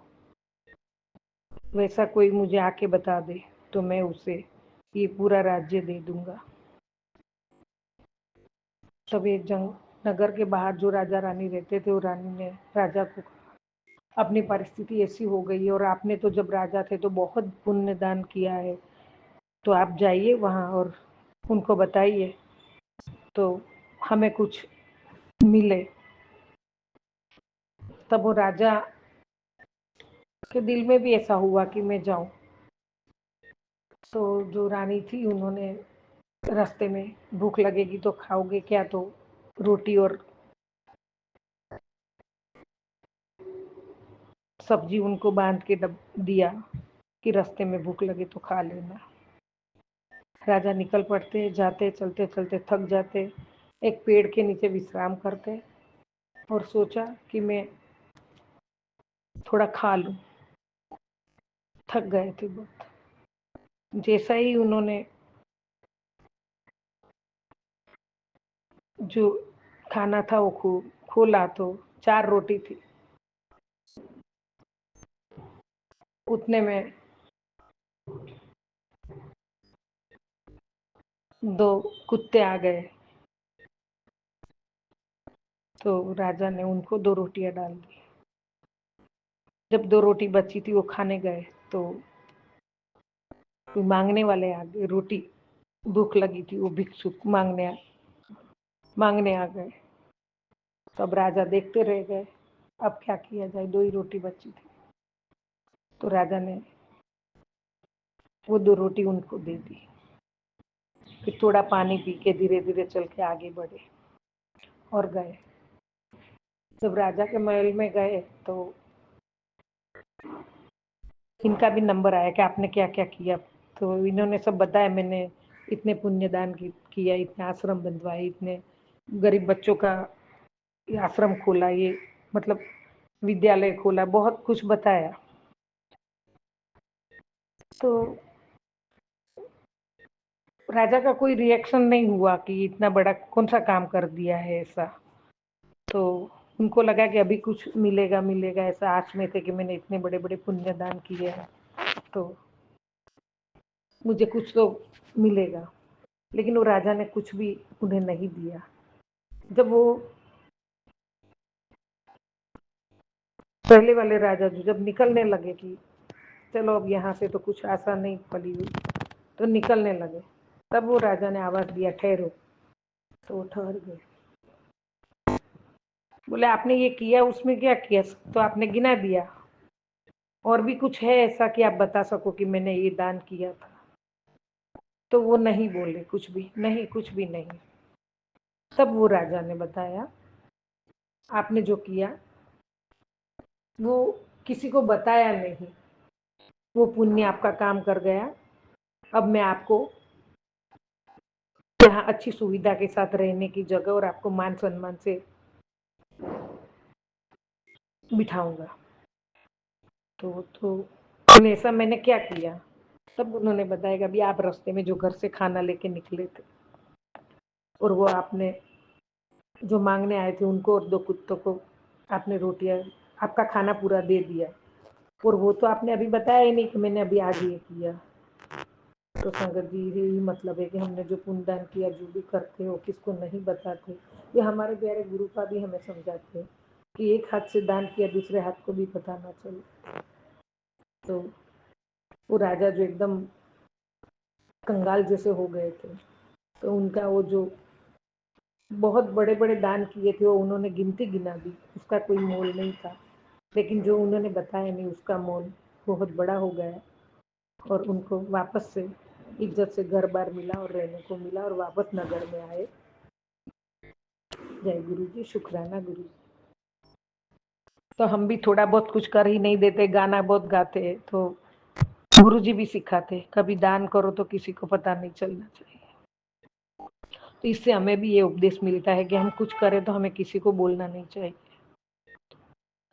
वैसा कोई मुझे आके बता दे तो मैं उसे ये पूरा राज्य दे दूंगा। तब एक नगर के बाहर जो राजा रानी रहते थे, वो रानी ने राजा को अपनी परिस्थिति ऐसी हो गई और आपने तो जब राजा थे तो बहुत पुण्य दान किया है, तो आप जाइए वहाँ और उनको बताइए तो हमें कुछ मिले। तब वो राजा के दिल में भी ऐसा हुआ कि मैं जाऊं। तो जो रानी थी, उन्होंने रास्ते में भूख लगेगी तो खाओगे क्या, तो रोटी और सब्जी उनको बांध के दिया कि रास्ते में भूख लगे तो खा लेना। राजा निकल पड़ते, जाते चलते चलते थक जाते, एक पेड़ के नीचे विश्राम करते और सोचा कि मैं थोड़ा खा लूं, थक गए थे बहुत। जैसा ही उन्होंने जो खाना था वो खोला तो 4 रोटी थी। उतने में 2 कुत्ते आ गए, तो राजा ने उनको 2 रोटियां डाल दी। जब 2 रोटी बची थी वो खाने गए तो मांगने वाले आ गए, रोटी भूख लगी थी, वो भिक्षुक मांगने आ गए। तब राजा देखते रह गए, अब क्या किया जाए, 2 ही रोटी बची थी। तो राजा ने वो 2 रोटी उनको दे दी, फिर थोड़ा पानी पी के धीरे धीरे चल के आगे बढ़े और गए। जब राजा के महल में गए तो इनका भी नंबर आया कि आपने क्या क्या किया। तो इन्होंने सब बताया, मैंने इतने पुण्यदान किया, इतने आश्रम बंधवाए, इतने गरीब बच्चों का आश्रम खोला, ये मतलब विद्यालय खोला, बहुत कुछ बताया। तो राजा का कोई रिएक्शन नहीं हुआ कि इतना बड़ा कौन सा काम कर दिया है ऐसा। तो उनको लगा कि अभी कुछ मिलेगा मिलेगा, ऐसा आश में थे कि मैंने इतने बड़े बड़े पुण्यदान किए हैं तो मुझे कुछ तो मिलेगा। लेकिन वो राजा ने कुछ भी उन्हें नहीं दिया। जब वो पहले वाले राजा जो जब निकलने लगे कि चलो अब यहाँ से तो कुछ आशा नहीं फली हुई, तो निकलने लगे, तब वो राजा ने आवाज दिया ठहरो। तो वो ठहर गए। बोले आपने ये किया, उसमें क्या किया, तो आपने गिना दिया, और भी कुछ है ऐसा कि आप बता सको कि मैंने ये दान किया था। तो वो नहीं बोले, कुछ भी नहीं, कुछ भी नहीं। तब वो राजा ने बताया आपने जो किया वो किसी को बताया नहीं, वो पुण्य आपका काम कर गया। अब मैं आपको यहाँ अच्छी सुविधा के साथ रहने की जगह और आपको मान सम्मान से बिठाऊंगा। तो ऐसा मैंने क्या किया। तब उन्होंने बताया कि अभी आप रास्ते में जो घर से खाना लेके निकले थे और वो आपने जो मांगने आए थे उनको और दो कुत्तों को आपने रोटियां, आपका खाना पूरा दे दिया, और वो तो आपने अभी बताया ही नहीं कि मैंने अभी आज ये किया। तो संगत जी यही मतलब है कि हमने जो पुण्यदान किया, जो भी करते हो किसको नहीं बताते। ये हमारे प्यारे गुरुपा भी हमें समझाते हैं कि एक हाथ से दान किया दूसरे हाथ को भी पता ना चले। तो वो राजा जो एकदम कंगाल जैसे हो गए थे, तो उनका वो जो बहुत बड़े बड़े दान किए थे वो उन्होंने गिनती गिना दी, उसका कोई मोल नहीं था। लेकिन जो उन्होंने बताया नहीं उसका मोल बहुत बड़ा हो गया, और उनको वापस से इज्जत से घर बार मिला और रहने को मिला, और वापस नगर में आए। जय गुरु जी, शुक्राना गुरु जी। तो हम भी थोड़ा बहुत कुछ कर ही नहीं देते, गाना बहुत गाते, तो गुरु जी भी सिखाते कभी दान करो तो किसी को पता नहीं चलना चाहिए। तो इससे हमें भी ये उपदेश मिलता है कि हम कुछ करें तो हमें किसी को बोलना नहीं चाहिए।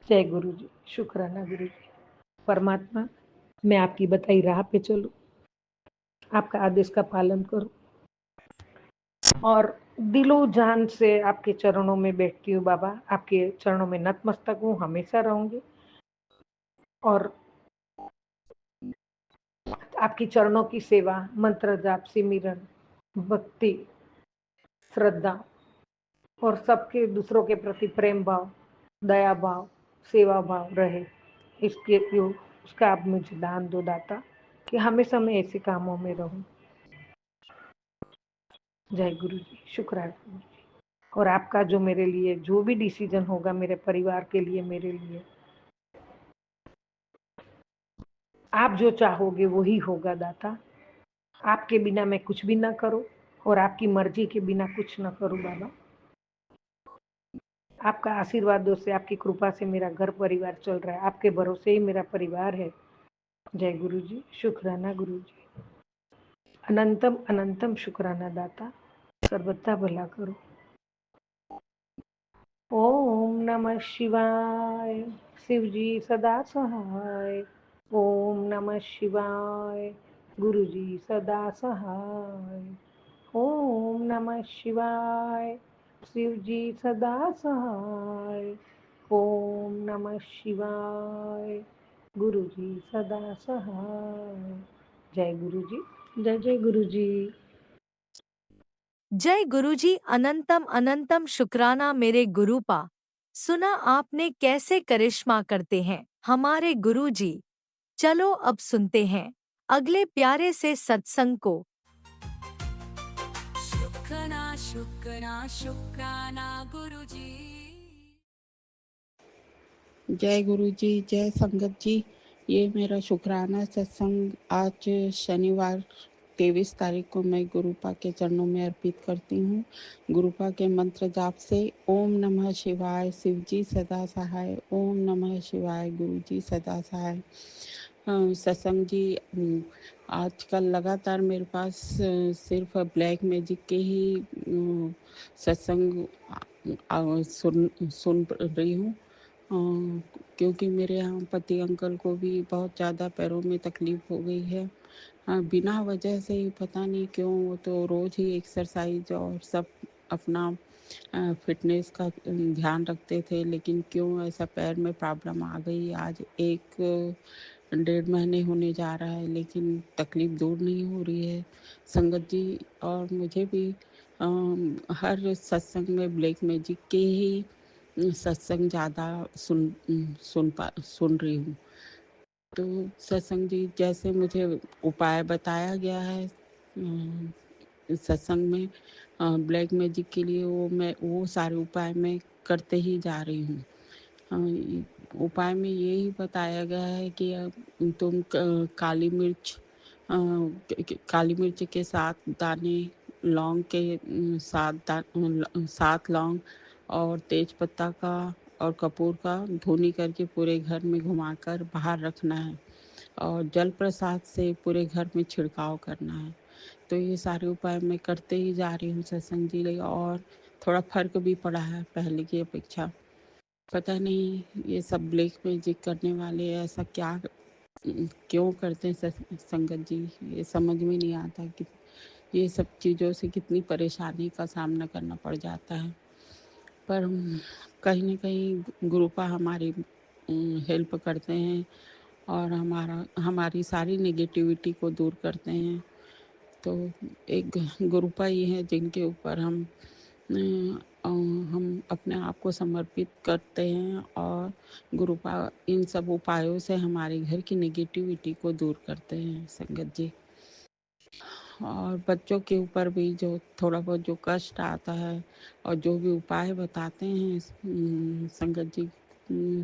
जय गुरु जी, शुक्राना गुरु जी। परमात्मा, मैं आपकी बताई राह पे चलूं, आपका आदेश का पालन करूं, और दिलो जान से आपके चरणों में बैठती हूँ बाबा, आपके चरणों में नतमस्तक हूँ, हमेशा रहूंगी। और आपकी चरणों की सेवा, मंत्र जाप, सिमरन, भक्ति, श्रद्धा और सबके दूसरों के प्रति प्रेम भाव, दया भाव, सेवा भाव रहे, इसके उसका आप मुझे दान दो दाता, कि हमेशा मैं ऐसे कामों में रहूं। जय गुरु जी, शुक्राना गुरु जी। और आपका जो मेरे लिए जो भी डिसीजन होगा, मेरे परिवार के लिए, मेरे लिए, आप जो चाहोगे वही होगा दाता। आपके बिना मैं कुछ भी ना करूं, और आपकी मर्जी के बिना कुछ ना करूं बाबा। आपका आशीर्वादों से, आपकी कृपा से मेरा घर परिवार चल रहा है, आपके भरोसे ही मेरा परिवार है। जय गुरु जी, शुक्राना गुरु जी। अनंतम अनंतम शुक्राना दाता, सर्वथा भला करो। ओम नमः शिवाय, शिव जी सदा सहाय। ओम नमः शिवाय, गुरु जी सदा सहाय। ओम नमः शिवाय, शिव जी सदा सहाय। ओम नमः शिवाय, गुरु जी सदा सहाय। जय गुरु जी, जय जय गुरु जी। जय गुरुजी, अनंतम अनंतम शुक्राना मेरे गुरुपा। सुना आपने कैसे करिश्मा करते हैं हमारे गुरुजी। चलो अब सुनते हैं अगले प्यारे से सत्संग को। शुक्राना शुक्राना शुक्राना गुरुजी। जय गुरु जी, जय संगत जी। ये मेरा शुक्राना सत्संग आज शनिवार 23 तारीख को मैं गुरुपा के चरणों में अर्पित करती हूँ। गुरुपा के मंत्र जाप से ओम नमः शिवाय, शिव जी सदा सहाय। ओम नमः शिवाय, गुरु जी सदा सहाय। सत्संग जी, आजकल लगातार मेरे पास सिर्फ ब्लैक मैजिक के ही सत्संग सुन रही हूँ। क्योंकि मेरे यहाँ पति अंकल को भी बहुत ज़्यादा पैरों में तकलीफ हो गई है। बिना वजह से ही पता नहीं क्यों, वो तो रोज़ ही एक्सरसाइज और सब अपना फिटनेस का ध्यान रखते थे, लेकिन क्यों ऐसा पैर में प्रॉब्लम आ गई। आज 1 डेढ़ महीने होने जा रहा है, लेकिन तकलीफ दूर नहीं हो रही है। संगत जी और मुझे भी हर सत्संग में ब्लैक मैजिक के ही सत्संग ज़्यादा सुन रही हूँ। तो सत्संग जी, जैसे मुझे उपाय बताया गया है सत्संग में ब्लैक मैजिक के लिए, वो सारे उपाय मैं करते ही जा रही हूँ। उपाय में यही बताया गया है कि तुम काली मिर्च के 7 दाने, लौंग के 7 लौंग और तेज पत्ता का और कपूर का धुनी करके पूरे घर में घुमाकर बाहर रखना है और जल प्रसाद से पूरे घर में छिड़काव करना है। तो ये सारे उपाय मैं करते ही जा रही हूँ सत्संग जी, और थोड़ा फर्क भी पड़ा है पहले की अपेक्षा। पता नहीं ये सब ब्लैक मैजिक करने वाले ऐसा क्यों करते हैं संगत जी, ये समझ में नहीं आता कि ये सब चीज़ों से कितनी परेशानी का सामना करना पड़ जाता है। पर कहीं न कहीं गुरुपा हमारी हेल्प करते हैं और हमारी सारी नेगेटिविटी को दूर करते हैं। तो एक गुरुपा ही है जिनके ऊपर हम अपने आप को समर्पित करते हैं और गुरुपा इन सब उपायों से हमारे घर की नेगेटिविटी को दूर करते हैं संगत जी। और बच्चों के ऊपर भी जो थोड़ा बहुत जो कष्ट आता है और जो भी उपाय बताते हैं संगत जी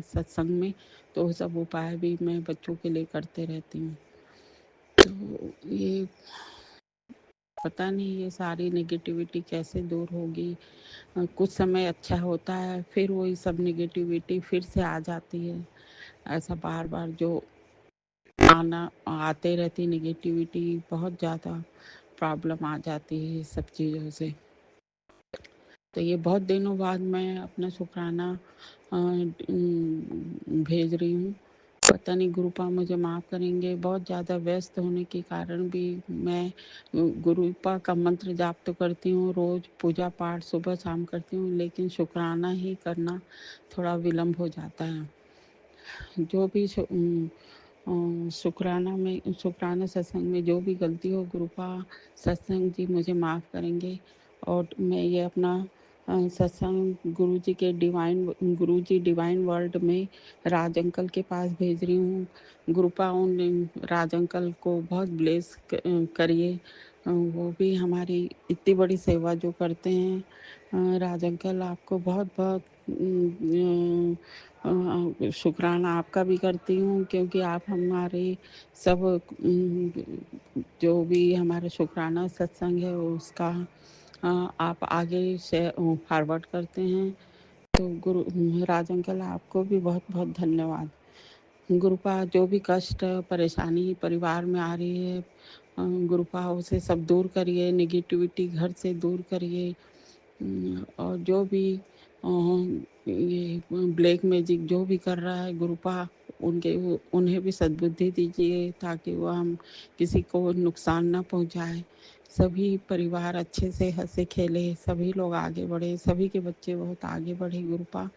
सत्संग में, तो सब उपाय भी मैं बच्चों के लिए करते रहती हूँ। तो ये पता नहीं ये सारी नेगेटिविटी कैसे दूर होगी। कुछ समय अच्छा होता है, फिर वही सब नेगेटिविटी फिर से आ जाती है। ऐसा बार बार जो आते रहती नेगेटिविटी, बहुत ज़्यादा प्रॉब्लम आ जाती है सब चीज़ों से। तो ये बहुत दिनों बाद मैं अपना शुक्राना भेज रही हूँ। पता नहीं गुरुपा मुझे माफ़ करेंगे, बहुत ज़्यादा व्यस्त होने के कारण भी मैं गुरुपा का मंत्र जाप तो करती हूँ, रोज़ पूजा पाठ सुबह शाम करती हूँ, लेकिन शुक्राना ही करना थोड़ा विलम्ब हो जाता है। जो भी शुक्राना सत्संग में जो भी गलती हो, गुरुपा सत्संग जी मुझे माफ़ करेंगे। और मैं ये अपना सत्संग गुरुजी डिवाइन वर्ल्ड में राज अंकल के पास भेज रही हूँ। गुरुपा उन राज अंकल को बहुत ब्लेस करिए। वो भी हमारी इतनी बड़ी सेवा जो करते हैं। राज अंकल आपको बहुत बहुत शुक्राना आपका भी करती हूँ, क्योंकि आप हमारे सब जो भी हमारा शुक्राना सत्संग है उसका आप आगे से फॉरवर्ड करते हैं। तो गुरु राज अंकल आपको भी बहुत बहुत धन्यवाद। गुरुपा जो भी कष्ट परेशानी परिवार में आ रही है, गुरुपा उसे सब दूर करिए, नेगेटिविटी घर से दूर करिए। और जो भी ये ब्लैक मैजिक जो भी कर रहा है गुरुपा, उन्हें भी सद्बुद्धि दीजिए ताकि वह हम किसी को नुकसान ना पहुंचाए। सभी परिवार अच्छे से हंसे खेले, सभी लोग आगे बढ़े, सभी के बच्चे बहुत आगे बढ़े गुरुपा।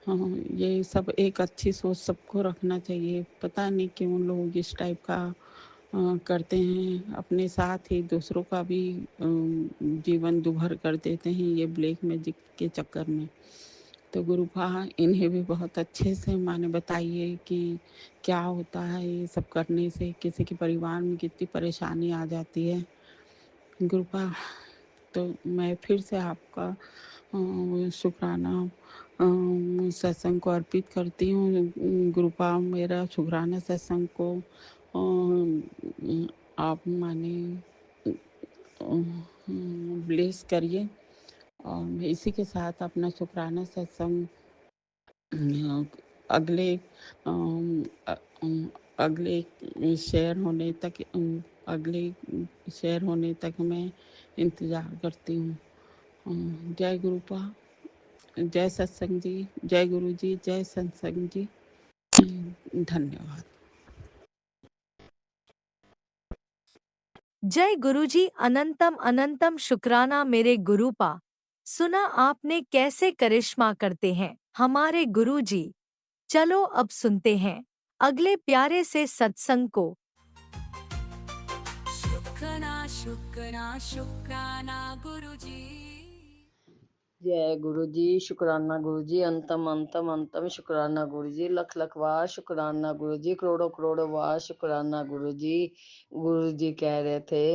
हाँ, ये सब एक अच्छी सोच सबको रखना चाहिए। पता नहीं क्यों लोग इस टाइप का करते हैं, अपने साथ ही दूसरों का भी जीवन दुभर कर देते हैं ये ब्लैक मैजिक के चक्कर में। तो गुरुपा इन्हें भी बहुत अच्छे से माने बताइए कि क्या होता है ये सब करने से, किसी के परिवार में कितनी परेशानी आ जाती है। गुरुपा तो मैं फिर से आपका शुक्राना सत्संग को अर्पित करती हूँ। गुरुपा मेरा शुक्राना सत्संग को आप माने ब्लेस करिए। और मैं इसी के साथ अपना शुक्राना सत्संग अगले अगले शेयर होने तक अगले शेयर होने तक मैं इंतज़ार करती हूँ। जय गुरुपा, जय सत्संग जी, जय गुरु जी, जय सत्संग जी। धन्यवाद। जय गुरुजी, अनंतम अनंतम शुक्राना मेरे गुरुपा। सुना आपने कैसे करिश्मा करते हैं हमारे गुरुजी। चलो अब सुनते हैं अगले प्यारे से सत्संग को। शुक्राना शुक्राना शुक्राना गुरुजी। जय गुरु जी, शुक्राना गुरु जी, अंतम अंतम अंतम शुक्राना गुरु जी, लख लख वार शुक्राना गुरु जी, करोड़ों करोड़ों वार शुक्राना गुरु जी। गुरु जी कह रहे थे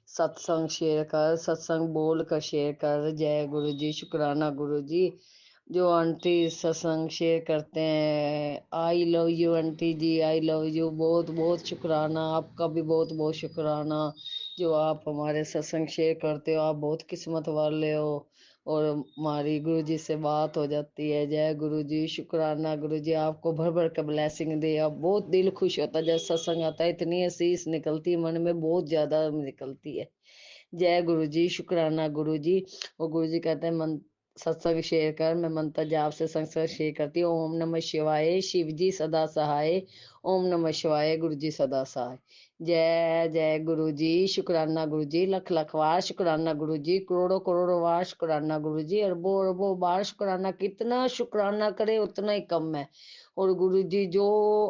सत्संग शेयर कर, सत्संग बोल कर शेयर कर। जय गुरु जी, शुक्राना गुरु जी। जो आंटी सत्संग शेयर करते हैं, I love you aunty ji, I love you. बहुत बहुत शुक्राना, आपका भी बहुत बहुत शुक्राना जो आप हमारे सत्संग शेयर करते हो। आप बहुत किस्मत वाले हो और हमारी गुरु जी से बात हो जाती है। जय गुरु जी, शुक्राना गुरु जी, आपको भर भर के ब्लेसिंग दे। अब बहुत दिल खुश होता है जब सत्संग आता है, इतनी असीस निकलती है मन में, बहुत ज्यादा निकलती है। जय गुरु जी, शुक्राना गुरु जी। और गुरु जी कहते हैं मन सत्संग शेयर कर। मैं मंत्र जाप से सत्संग शेयर करती हूँ। ओम नमः शिवाय, शिव जी सदा सहाय। ओम नमः शिवाय, गुरु जी सदा सहाय। जय जय गुरु जी, शुक्राना गुरु जी, लख लख वार शुक्राना गुरु जी, करोड़ों करोड़ों वार शुक्राना गुरु जी, अरबों अरबों बार शुक्राना। कितना शुक्राना करे उतना ही कम है। और गुरु जी जो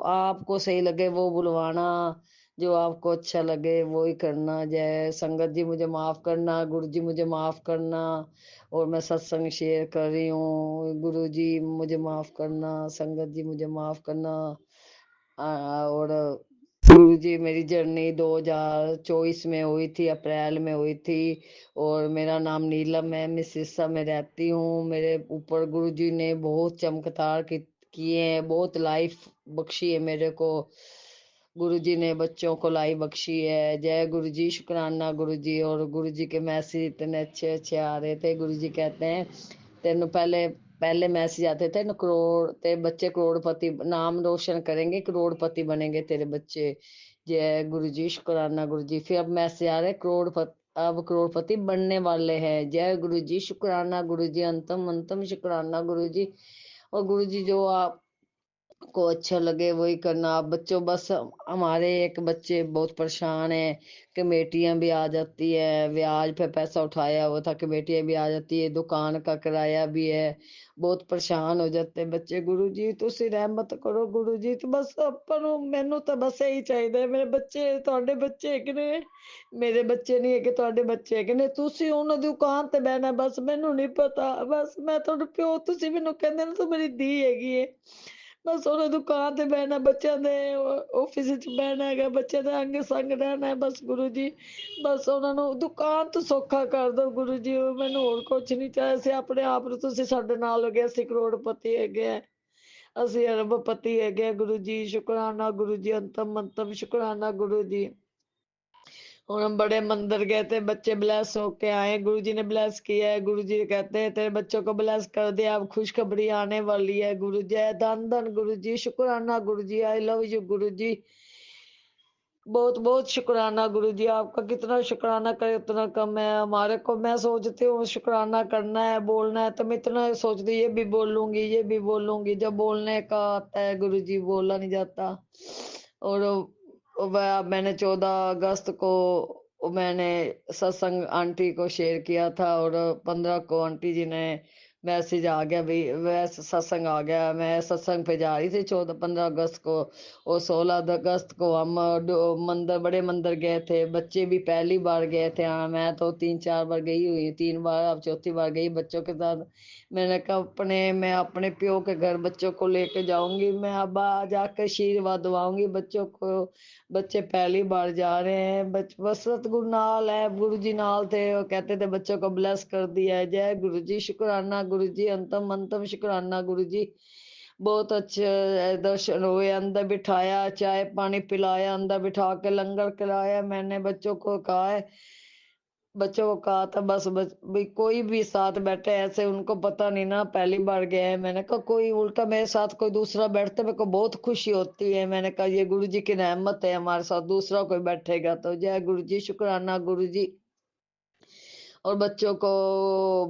आपको सही लगे वो बुलवाना, जो आपको अच्छा लगे वो ही करना। जय संगत जी, मुझे माफ करना, गुरु जी मुझे माफ करना। और मैं सत्संग शेयर कर रही हूँ, गुरु जी मुझे माफ करना, संगत जी मुझे माफ करना। और गुरु जी मेरी जर्नी 2024 में हुई थी, अप्रैल में हुई थी। और मेरा नाम नीलम है, मैं सिरसा में रहती हूँ। मेरे ऊपर गुरु जी ने बहुत चमत्कार किए हैं, बहुत लाइफ बख्शी है मेरे को। गुरु जी ने बच्चों को लाई बख्शी है। जय गुरु जी, शुक्राना गुरु जी। और गुरु जी के मैसेज इतने अच्छे अच्छे आ रहे थे। गुरु जी कहते हैं तेन पहले पहले मैसेज आते थे न, करोड़ तेरे बच्चे करोड़पति, नाम रोशन करेंगे, करोड़पति बनेंगे तेरे बच्चे। जय गुरु जी, शुक्राना गुरु जी। फिर अब मैसेज आ रहे करोड़पति, अब करोड़पति बनने वाले हैं। जय गुरु जी, शुक्राना गुरु जी, अंतम अंतम शुक्राना गुरु जी। और गुरु जी जो आप को अच्छा लगे वही करना। आप बच्चों बस हमारे एक बच्चे बहुत परेशान है, कमेटियां भी आ जाती है, ब्याज पे पैसा उठाया हुआ था, कमेटियां भी आ जाती है, दुकान का किराया भी है, बहुत परेशान हो जाते हैं बच्चे। गुरु जी तुसी रहमत करो गुरु जी। तो बस ਆਪਾਂ ਨੂੰ ਮੈਨੂੰ ਤਾਂ ਬਸ ਇਹੀ ਚਾਹੀਦਾ ਹੈ, ਮੇਰੇ ਬੱਚੇ ਤੁਹਾਡੇ ਬੱਚੇ ਹੈਗੇ ਨੇ, ਮੇਰੇ ਬੱਚੇ ਨਹੀਂ ਹੈਗੇ ਤੁਹਾਡੇ ਬੱਚੇ ਹੈਗੇ ਨੇ, ਤੁਸੀਂ ਉਹਨਾਂ ਦੀ ਦੁਕਾਨ ਤੇ ਬਹਿਣਾ। ਬਸ ਮੈਨੂੰ ਨਹੀਂ ਪਤਾ, ਬਸ ਮੈਂ ਤੁਹਾਡਾ ਪਿਓ, ਤੁਸੀਂ ਮੈਨੂੰ ਕਹਿੰਦੇ ਨਾ ਤੂੰ ਮੇਰੀ ਧੀ ਹੈਗੀ ਏ। ਬਸ ਉਹਨੇ ਦੁਕਾਨ ਤੇ ਬਹਿਣਾ, ਬੱਚਿਆਂ ਦੇ ਆਫਿਸ ਵਿੱਚ ਬਹਿਣਾ ਹੈਗਾ, ਬੱਚਿਆਂ ਦੇ ਅੰਗ ਸੰਗ ਰਹਿਣਾ ਹੈ। ਬਸ ਗੁਰੂ ਜੀ ਬਸ ਉਹਨਾਂ ਨੂੰ ਦੁਕਾਨ ਤੋਂ ਸੌਖਾ ਕਰ ਦਿਓ ਗੁਰੂ ਜੀ, ਮੈਨੂੰ ਹੋਰ ਕੁਝ ਨਹੀਂ ਚਾਹੀਦਾ। ਅਸੀਂ ਆਪਣੇ ਆਪ ਨੂੰ, ਤੁਸੀਂ ਸਾਡੇ ਨਾਲ ਹੋ ਗਏ, ਅਸੀਂ ਕਰੋੜਪਤੀ ਹੈਗੇ ਆ, ਅਸੀਂ ਅਰਬਪਤੀ ਹੈਗੇ ਆ ਗੁਰੂ ਜੀ। ਸ਼ੁਕਰਾਨਾ ਗੁਰੂ ਜੀ, ਅੰਤਮ ਅੰਤਮ ਸ਼ੁਕਰਾਨਾ गुरु जी। और हम बड़े मंदिर गए थे, बच्चे ब्लेस होके आए, गुरु जी ने ब्लेस किया है। गुरु जी कहते हैं तेरे बच्चों को ब्लेस कर दिया, अब खुशखबरी आने वाली है गुरु जी। धन धन गुरु जी, शुक्राना गुरु जी, आई लव यू गुरु जी। बहुत बहुत शुक्राना गुरु जी, आपका कितना शुक्राना करे उतना कम है हमारे को। मैं सोचती हूँ शुक्राना करना है, बोलना है, तो मैं इतना सोचती ये भी बोलूंगी ये भी बोलूंगी, जब बोलने का आता है गुरु जी बोला नहीं जाता। और मैंने 14 अगस्त को मैंने सत्संग आंटी को शेयर किया था, और 15 को आंटी जी ने मैसेज आ गया भाई वैसे सत्संग आ गया। मैं सत्संग पे जा रही थी 15 अगस्त को। और 16 अगस्त को हम मंदिर, बड़े मंदिर गए थे। बच्चे भी पहली बार गए थे। हाँ मैं तो 3 4 बार गई हुई, 3 बार, अब चौथी बार गई बच्चों के साथ। मैंने कहा मैं अपने प्यो के घर बच्चों को लेके जाऊंगी, मैं अब जाकर आशीर्वाद दवाऊंगी बच्चों को। बच्चे पहली बार जा रहे हैं, बस सतगुरु नाल है, गुरु जी नाल थे, वो कहते थे बच्चों को ब्लेस कर दिया है। जय गुरु जी, शुक्राना गुरु जी, अंतम अंतम शुक्राना गुरु जी। बहुत अच्छे दर्शन हुए, अंदर बिठाया, चाय पानी पिलाया, अंदर बिठा के लंगर खिलाया। मैंने बच्चों को कहा है बच्चों को कहा था बस भाई कोई भी साथ बैठे ऐसे उनको पता नहीं ना पहली बार गया है। मैंने कहा कोई उल्टा मेरे साथ कोई दूसरा बैठता मेरे को बहुत खुशी होती है। मैंने कहा ये गुरु जी की रहमत है हमारे साथ दूसरा कोई बैठेगा तो। जय गुरु जी, शुक्राना गुरु जी। और बच्चों को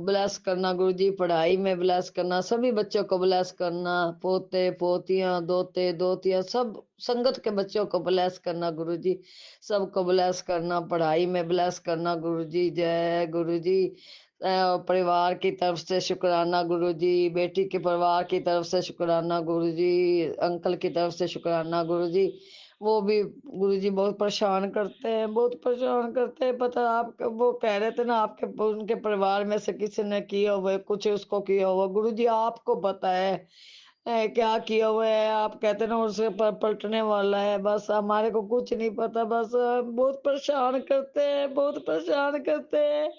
ब्लेस करना गुरु जी, पढ़ाई में ब्लेस करना, सभी बच्चों को ब्लेस करना, पोते पोतियां दोते दोतियां सब संगत के बच्चों को ब्लेस करना गुरु जी, सबको ब्लेस करना, पढ़ाई में ब्लेस करना गुरु जी। जय गुरु जी। परिवार की तरफ से शुक्राना गुरु जी, बेटी के परिवार की तरफ से शुक्राना गुरु जी, अंकल की तरफ से शुक्राना गुरु जी। वो भी गुरुजी बहुत परेशान करते हैं, बहुत परेशान करते हैं। पता आप वो कह रहे थे ना आपके उनके परिवार में से किसी ने किया हुआ है कुछ उसको किया हुआ। गुरुजी आपको पता है क्या किया हुआ है। आप कहते ना उसे पलटने वाला है, बस हमारे को कुछ नहीं पता। बस बहुत परेशान करते हैं, बहुत परेशान करते हैं।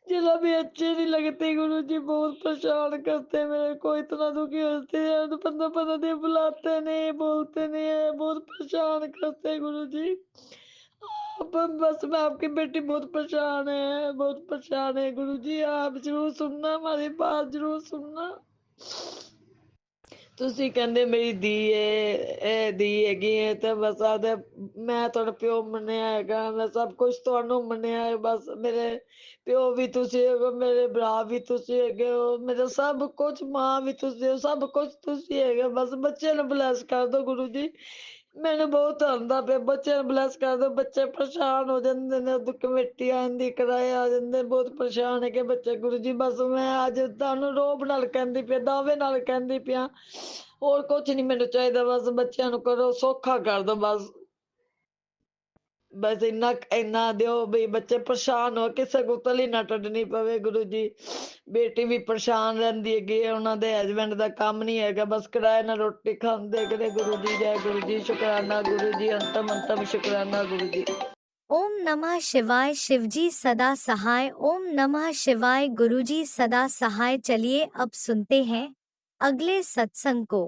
जरा भी अच्छे नहीं लगते गुरु जी, बहुत परेशान करते हैं मेरे को, इतना दुखी होते हैं। तो 15-15 दिन बुलाते नहीं, बोलते नहीं है, बहुत परेशान करते हैं गुरु जी। अब बस मैं आपकी बेटी बहुत परेशान है, बहुत परेशान है गुरु जी। आप जरूर सुनना, हमारी बात जरूर सुनना। ਤੁਸੀਂ ਕਹਿੰਦੇ ਮੇਰੀ ਧੀ ਇਹ ਧੀ ਹੈਗੀ ਹੈ ਤੇ ਬਸ ਆਦੇ ਮੈਂ ਤੁਹਾਡਾ ਪਿਓ ਮੰਨਿਆ ਹੈਗਾ, ਮੈਂ ਸਭ ਕੁਝ ਤੁਹਾਨੂੰ ਮੰਨਿਆ ਹੈ। ਬਸ ਮੇਰੇ ਪਿਓ ਵੀ ਤੁਸੀਂ ਹੈਗੇ, ਮੇਰੇ ਭਰਾ ਵੀ ਤੁਸੀਂ ਹੈਗੇ ਹੋ, ਮੇਰਾ ਸਭ ਕੁਝ, ਮਾਂ ਵੀ ਤੁਸੀਂ ਹੋ, ਸਭ ਕੁਝ ਤੁਸੀਂ ਹੈਗੇ। ਬਸ ਬੱਚੇ ਨੂੰ ਬਲੈਸ ਕਰ ਦਿਓ ਗੁਰੂ ਜੀ। ਮੈਨੂੰ ਬਹੁਤ ਆਉਂਦਾ ਪਿਆ, ਬੱਚੇ ਨੂੰ ਬਲੈਸ ਕਰ ਦਿਓ। ਬੱਚੇ ਪਰੇਸ਼ਾਨ ਹੋ ਜਾਂਦੇ ਨੇ, ਕਮੇਟੀ ਆਂਦੀ ਕਿਰਾਏ ਆ ਜਾਂਦੇ, ਬਹੁਤ ਪਰੇਸ਼ਾਨ ਹੈ ਕਿ ਬੱਚੇ ਗੁਰੂ ਜੀ। ਬਸ ਮੈਂ ਅੱਜ ਤੁਹਾਨੂੰ ਰੋਬ ਨਾਲ ਕਹਿੰਦੀ ਪਿਆ, ਦਾਅਵੇ ਨਾਲ ਕਹਿੰਦੀ ਪਿਆ, ਹੋਰ ਕੁਝ ਨਹੀਂ ਮੈਨੂੰ ਚਾਹੀਦਾ। ਬਸ ਬੱਚਿਆਂ ਨੂੰ ਕਰੋ, ਸੌਖਾ ਕਰ ਦਿਓ ਬਸ। ਬਸ ਇੰਨਾ ਦਿਓ ਵੀ ਬੱਚੇ ਪਰੇਸ਼ਾਨ ਹੋ, ਕਿਸੇ ਕੋ ਤਲੀ ਨਾ ਟੱਡਣੀ ਪਵੇ ਗੁਰੂ ਜੀ। ਬੇਟੀ ਵੀ ਪਰੇਸ਼ਾਨ ਰਹਿੰਦੀ ਹੈਗੀ ਹੈ, ਉਹਨਾਂ ਦੇ ਹਸਬੈਂਡ ਦਾ ਕੰਮ ਨਹੀਂ ਹੈਗਾ, ਬਸ ਕਿਰਾਏ ਨਾਲ ਰੋਟੀ ਖਾਂਦੇ ਕਿਤੇ ਗੁਰੂ ਜੀ। ਜੈ ਗੁਰੂ ਜੀ, शुक्राना गुरु जी, अंतम अंतम शुक्राना गुरु जी। ओम नमः शिवाय। शिवजी सदा सहाय। ओम नमः शिवाय। गुरुजी सदा सहाय। चलिए अब सुनते हैं अगले सत्संग को।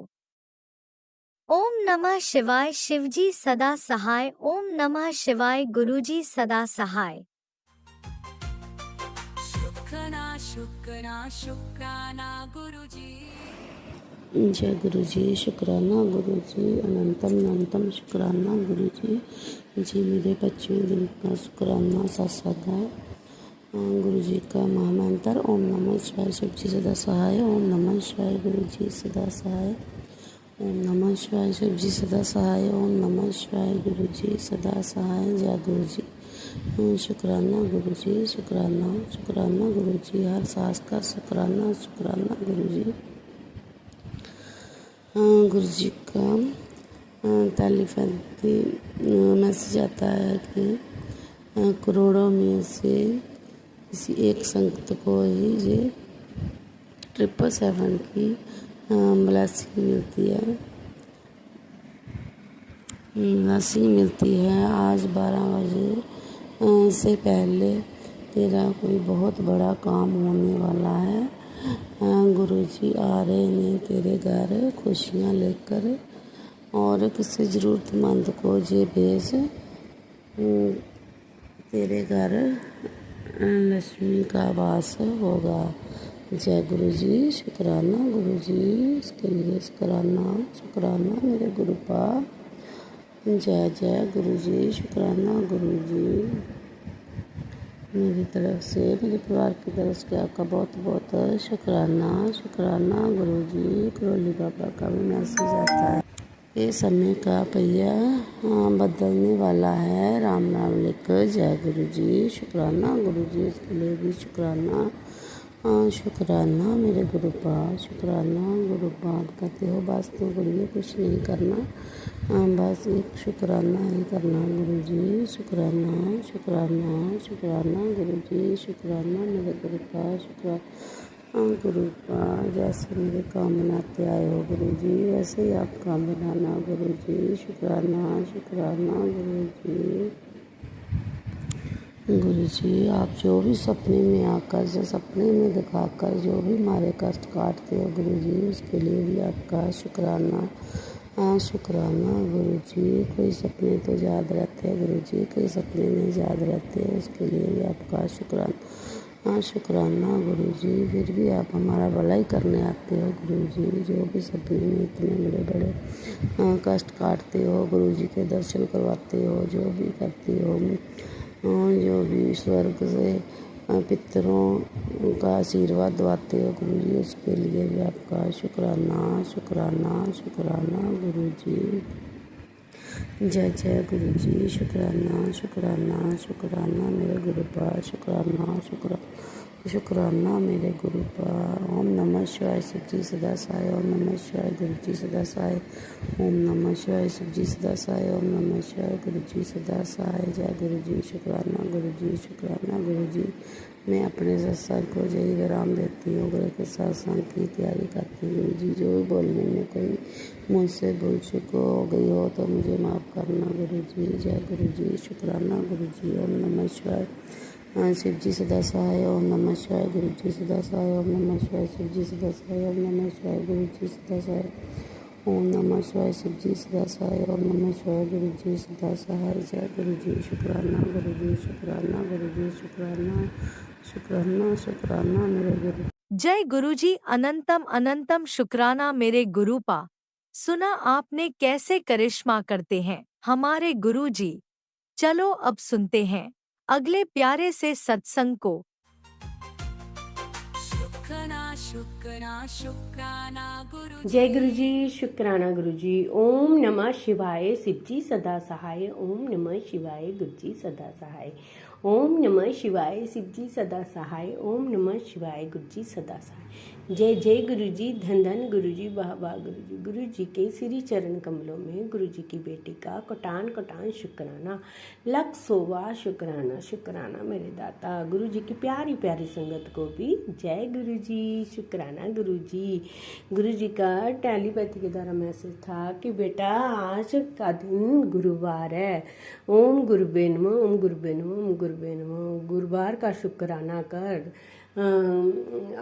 ओम नमः शिवाय। शिवजी सदा सहाय। ओम नमः शिवाय। गुरुजी सदा सहाय। शुक्राना शुक्राना शुक्राना गुरु जी। जय गुरु जी, शुक्राना गुरु जी, अनंतम अनंतम शुक्राना गुरु जी। जी मेरे 25वें दिन का शुक्राना साथ है गुरु जी का महामंत्र ओम नमः शिवाय। शिव जी सदा सहाय। ओम नमः शिवाय। गुरु जी सदा सहाय। ओम नमः शिवाय। शिव जी सदा सहाय। ओम नमः शिवाय। गुरु जी सदा सहाय। जय गुरु जी। शुक्राना गुरु जी, शुक्राना शुक्राना गुरु जी, हर सांस का शुक्राना शुक्राना गुरु जी। गुरु जी का टेलीपैथी मैसेज आता है कि करोड़ों में से किसी एक संगत को ही ये 777 की ब्लेसिंग मिलती है, ब्लेसिंग मिलती है। आज 12 बजे से पहले तेरा कोई बहुत बड़ा काम होने वाला है। गुरु जी आ रहे ने तेरे घर खुशियाँ लेकर, और किसी ज़रूरतमंद को ये भेज, तेरे घर लक्ष्मी का वास होगा। जय गुरु जी, शुक्राना गुरु जी, इसके लिए शुक्राना शुक्राना मेरे गुरु पा। जय जय गुरु जी, शुक्राना गुरु जी। मेरी तरफ से, मेरे परिवार की तरफ से आपका बहुत बहुत शुक्राना शुक्राना गुरु जी। करोली बाबा का भी मैसेज आता है। ये समय का पहिया बदलने वाला है, राम नाम लेकर। जय गुरु जी, शुक्राना गुरु जी, इसके लिए भी शुक्राना शुक्राना मेरे गुरु पा। शुक्राना गुरु पाठ करते हो, बस तो गुरु कुछ नहीं करना, बस एक शुक्राना ही करना गुरु जी। शुक्राना शुक्राना शुक्राना गुरु जी, शुक्राना मेरे गुरु पा। शुक्राना गुरु पा। जैसे मेरे काम बनाते आए हो गुरु जी, वैसे ही आप काम बनाना गुरु जी। शुक्राना शुक्राना गुरु जी। गुरु जी आप जो भी सपने में आकर, जो सपने में दिखाकर जो भी हमारे कष्ट काटते हो गुरु जी, उसके लिए भी आपका शुक्राना शुक्राना गुरुजी। कोई सपने तो याद रहते हैं गुरुजी, कोई सपने नहीं याद रहते, उसके लिए भी आपका शुक्राना। शुक्राना गुरुजी। फिर भी आप हमारा भलाई करने आते हो गुरुजी। जो भी सपने में इतने बड़े बड़े कष्ट काटते हो गुरुजी के दर्शन करवाते हो, जो भी करते हो, जो भी स्वर्ग से पितरों का आशीर्वाद दिवाते हो गुरुजी, उसके लिए भी आपका शुक्राना शुक्राना शुक्राना गुरुजी। जय जय गुरुजी। शुक्राना शुक्राना शुक्राना मेरे गुरुपा, शुक्राना शुक्राना मेरे गुरुपा। ओम नमः शिवाय शिव जी सदा सहाय। ओम नमः शिवाय गुरुजी सदा सहाय। ओम नमः शिवाय शिव जी सदा सहाय। ओम नमः शिवाय गुरुजी सदा सहाय। जय गुरुजी। शुक्राना गुरुजी। शुक्राना गुरुजी। मैं अपने सत्संग को यही विराम देती हूँ। गुरु के सत्संग की तैयारी करती हूँ गुरुजी। जो भी बोलने में कोई मुझसे भूल चूक हो गई हो तो मुझे माफ़ करना गुरुजी। जय गुरुजी। शुक्राना गुरुजी। ओम नमः शिवाय शिव जी सदा सहाय। ओम नमः शिवाय गुरुजी सदा सहाय। ओम नमः शिवाय शिव जी सदा सहाय। ओम नमः शिवाय गुरुजी सदा सहाय। ओम नमः शिवाय शिव जी सदा सहाय। ओम नमः शिवाय गुरुजी सदा सहाय। जय गुरुजी। शुक्राना गुरुजी। शुक्राना गुरुजी। शुक्राना शुक्राना शुक्राना मेरे गुरु। जय गुरुजी। अनंतम अनंतम शुक्राना मेरे गुरुपा। सुना आपने कैसे करिश्मा करते हैं हमारे गुरुजी। चलो अब सुनते हैं अगले प्यारे से सत्संग को। शुक्राना शुक्राना शुक्राना गुरुजी। जय गुरुजी। शुक्राना गुरुजी। ओम नमः शिवाय शिव जी सदा सहाय। ओम नमः शिवाय गुरुजी सदा सहाय। ओम नमः शिवाय शिव जी सदा सहाय। ओम नमः शिवाय गुरुजी सदा सहाय। जय जय गुरुजी। धन धन गुरुजी। वाह वाह गुरुजी। गुरुजी के श्री चरण कमलों में गुरुजी की बेटी का कोटान कोटान शुक्राना, लख सोवा शुक्राना। शुक्राना मेरे दाता। गुरुजी की प्यारी प्यारी संगत को भी जय गुरुजी। शुक्राना गुरुजी। गुरुजी का टेलीपैथी के द्वारा मैसेज था कि बेटा आज का दिन गुरुवार है। ओम गुरुबे नमः। ओम गुरुबे नमः। ओम गुरुबे नमः। गुरुवार का शुक्राना कर।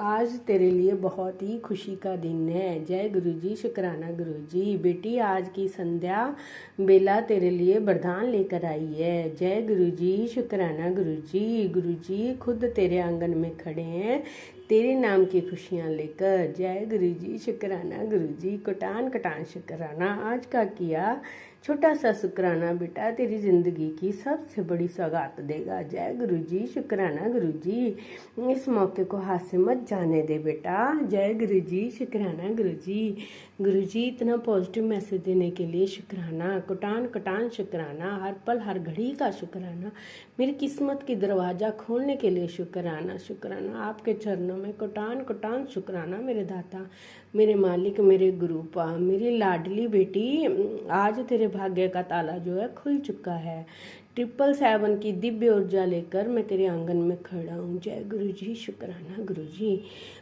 आज तेरे लिए बहुत ही खुशी का दिन है। जय गुरुजी। शुक्राना गुरुजी। बेटी आज की संध्या बेला तेरे लिए वरदान लेकर आई है। जय गुरुजी। शुक्राना गुरुजी। गुरुजी खुद तेरे आंगन में खड़े हैं तेरे नाम की खुशियाँ लेकर। जय गुरुजी। शुक्राना गुरुजी। कोटान कोटान शुक्राना। आज का किया छोटा सा शुक्राना बेटा तेरी जिंदगी की सबसे बड़ी सौगात देगा। जय गुरुजी। शुक्राना गुरुजी। इस मौके को हाथ से मत जाने दे बेटा। जय गुरुजी। शुक्राना गुरुजी। गुरुजी इतना पॉजिटिव मैसेज देने के लिए शुक्राना। कोटान कोटान शुक्राना। हर पल हर घड़ी का शुक्राना। मेरी किस्मत की दरवाज़ा खोलने के लिए शुक्राना। शुक्राना आपके चरणों में कोटान कोटान शुक्राना मेरे दाता, मेरे मालिक, मेरे गुरुपा। मेरी लाडली बेटी आज तेरे भाग्य का ताला जो है खुल चुका है। 777 की दिव्य ऊर्जा लेकर मैं तेरे आंगन में खड़ा हूँ। जय गुरुजी। शुक्राना गुरुजी।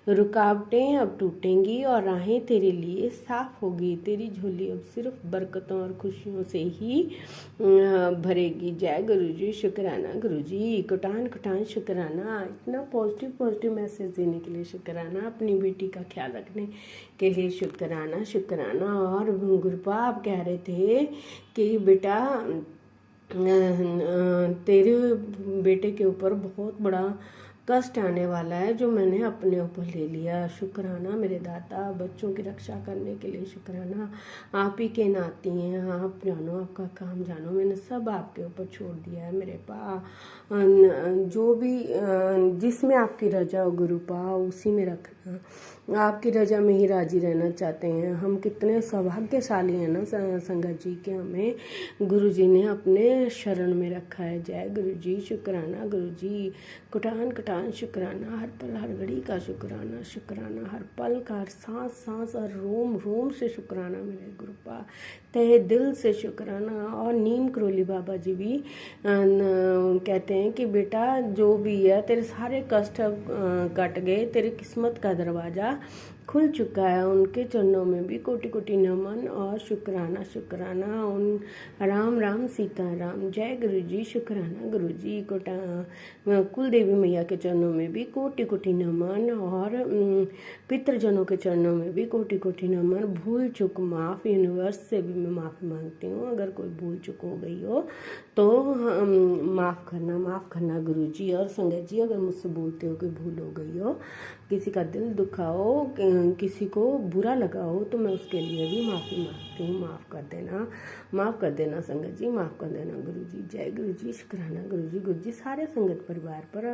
रुकावटें अब टूटेंगी और राहें तेरे लिए साफ होगी। तेरी झोली अब सिर्फ बरकतों और खुशियों से ही भरेगी। जय गुरुजी। शुक्राना गुरुजी। कोटान कोटान शुक्राना। इतना पॉजिटिव मैसेज देने के लिए शुक्राना। अपनी बेटी का ख्याल रखने के लिए शुक्राना। शुक्राना। और गुरुपा आप कह रहे थे कि बेटा तेरे बेटे के ऊपर बहुत बड़ा कष्ट आने वाला है जो मैंने अपने ऊपर ले लिया। शुक्राना मेरे दाता। बच्चों की रक्षा करने के लिए शुक्राना। आप ही के नाती हैं, आप जानो, आपका काम जानो। मैंने सब आपके ऊपर छोड़ दिया है मेरे पा। जो भी जिसमें आपकी रजा हो गुरुपा उसी में रखना। आपकी रजा में ही राजी रहना चाहते हैं। हम कितने सौभाग्यशाली हैं ना संगत जी के हमें गुरु जी ने अपने शरण में रखा है। जय गुरु जी। शुक्राना गुरु जी। कोटान कोटान शुक्राना। हर पल हर घड़ी का शुक्राना। शुक्राना हर पल का, हर सांस सांस और रोम रोम से शुक्राना मेरे गुरुपा। तहे दिल से शुक्राना। और नीम करोली बाबा जी भी कहते हैं कि बेटा जो भी है तेरे सारे कष्ट कट गए, तेरी किस्मत का दरवाज़ा खुल चुका है, उनके चरणों में भी कोटि कोटि नमन और शुक्राना शुक्राना। उन राम राम सीता राम, जय गुरु जी, शुक्राना गुरु जी। कुल देवी मैया के चरणों में भी कोटि कोटि नमन और पितृजनों के चरणों में भी कोटि कोटि नमन। भूल चूक माफ़, यूनिवर्स से भी मैं माफ़ी मांगती हूँ अगर कोई भूल चूक हो गई हो तो माफ़ करना गुरु जी। और संगत जी, अगर मुझसे बोलते हो कि भूल हो गई हो, किसी का दिल दुखा हो, किसी को बुरा लगा हो, तो मैं उसके लिए भी माफ़ी मांगती हूँ। माफ़ कर देना संगत जी, माफ़ कर देना गुरु जी। जय गुरु जी, शुक्राना गुरु जी। गुरु जी सारे संगत परिवार पर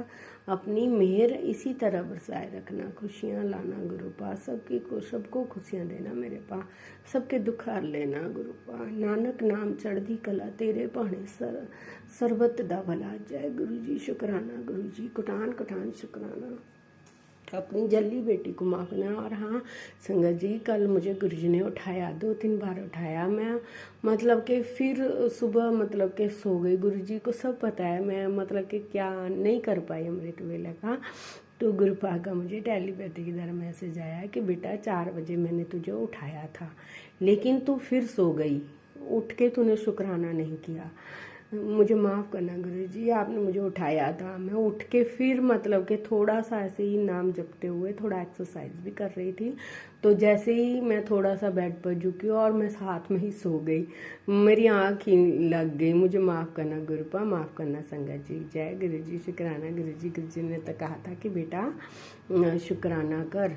अपनी मेहर इसी तरह बरसाए रखना, खुशियाँ लाना गुरु पा, सबको खुशियाँ देना मेरे पा, सबके दुख हर लेना गुरु पा। नानक नाम चढ़दी कला, तेरे भाने सरबत दा भला। जय गुरु जी, शुक्राना गुरु जी। कुटान शुक्राना। अपनी जल्दी बेटी को माफना। और हाँ संगत जी, कल मुझे गुरु जी ने उठाया, 2-3 बार उठाया। मैं मतलब कि फिर सुबह मतलब कि सो गई। गुरु जी को सब पता है मैं मतलब कि क्या नहीं कर पाई अमृत वेला का। तो गुरुपा का मुझे टेलीपैथी की तरह मैसेज आया कि बेटा 4 बजे मैंने तुझे उठाया था, लेकिन तू फिर सो गई, उठ के तूने शुक्राना नहीं किया। मुझे माफ़ करना गुरु जी, आपने मुझे उठाया था, मैं उठ के फिर मतलब कि थोड़ा सा ऐसे ही नाम जपते हुए थोड़ा एक्सरसाइज भी कर रही थी। तो जैसे ही मैं थोड़ा सा बेड पर झुकी और मैं साथ में ही सो गई, मेरी आँख ही लग गई। मुझे माफ़ करना गुरुपा, माफ़ करना संगत जी। जय गुरु जी, शुक्राना गुरु जी। गुरु जी ने तो कहा था कि बेटा शुक्राना कर,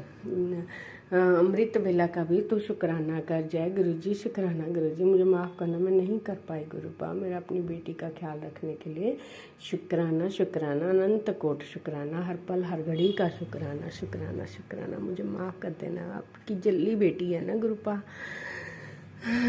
अमृत वेला का भी तो शुक्राना कर। जय गुरु जी, शुक्राना गुरु जी। मुझे माफ़ करना, मैं नहीं कर पाई गुरुपा। मेरा अपनी बेटी का ख्याल रखने के लिए शुक्राना शुक्राना, अनंत कोट शुक्राना, हर पल हर घड़ी का शुक्राना शुक्राना शुक्राना। मुझे माफ़ कर देना, आपकी जल्दी बेटी है ना गुरुपा।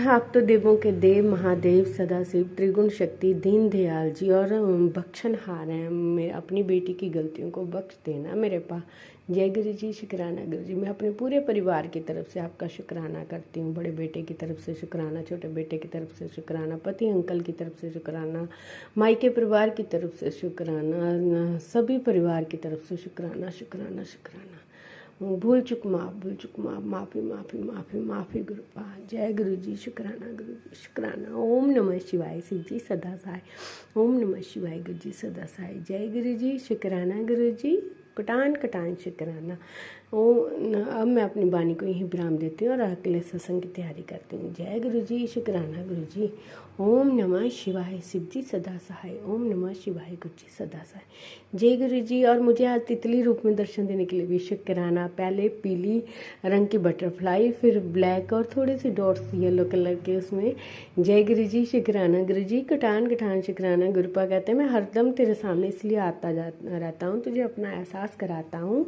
आप तो देवों के देव महादेव सदाशिव त्रिगुण शक्ति दीन दयाल जी और बख्शनहार हैं। मैं अपनी बेटी की गलतियों को बख्श देना मेरे पा। जय गुरु जी, शुक्राना गुरु जी। मैं अपने पूरे परिवार की तरफ से आपका शुक्राना करती हूँ। बड़े बेटे की तरफ से शुक्राना, छोटे बेटे की तरफ से शुक्राना, पति अंकल की तरफ से शुक्राना, मायके परिवार की तरफ से शुक्राना, सभी परिवार की तरफ से शुक्राना शुक्राना शुक्राना। भूल चुक माफ, माफ़ी गुरुपा। जय गुरु जी, शुक्राना गुरु जी, शुक्राना। ओम नमः शिवाय शिव जी सदा सहाय, ओम नमः शिवाय गुरु जी सदा सहाय। जय गुरु जी, शुक्राना गुरु जी। कटान शुक्राना। अब मैं अपनी वाणी को यहीं विराम देती हूँ और अगले सत्संग की तैयारी करती हूँ। जय गुरु जी, शुक्राना गुरु जी। ओम नमः शिवाय शिव जी सदा सहाय, ओम नमः शिवाय गुरु जी सदा सहाय। जय गुरु जी। और मुझे आज तितली रूप में दर्शन देने के लिए भी शुक्राना। पहले पीली रंग की बटरफ्लाई, फिर ब्लैक और थोड़े से डॉट्स येलो कलर के उसमें। जय गुरु जी, शुक्राना गुरु जी। कटान शुक्राना। गुरुपा कहते हैं मैं हरदम तेरे सामने इसलिए आता रहता हूँ, तुझे अपना एहसास कराता हूँ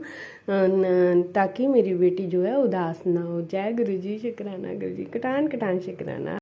ताकि मेरी बेटी जो है उदास ना हो। जय गुरु जी, शुक्राना गुरु जी। कटान शुक्राना।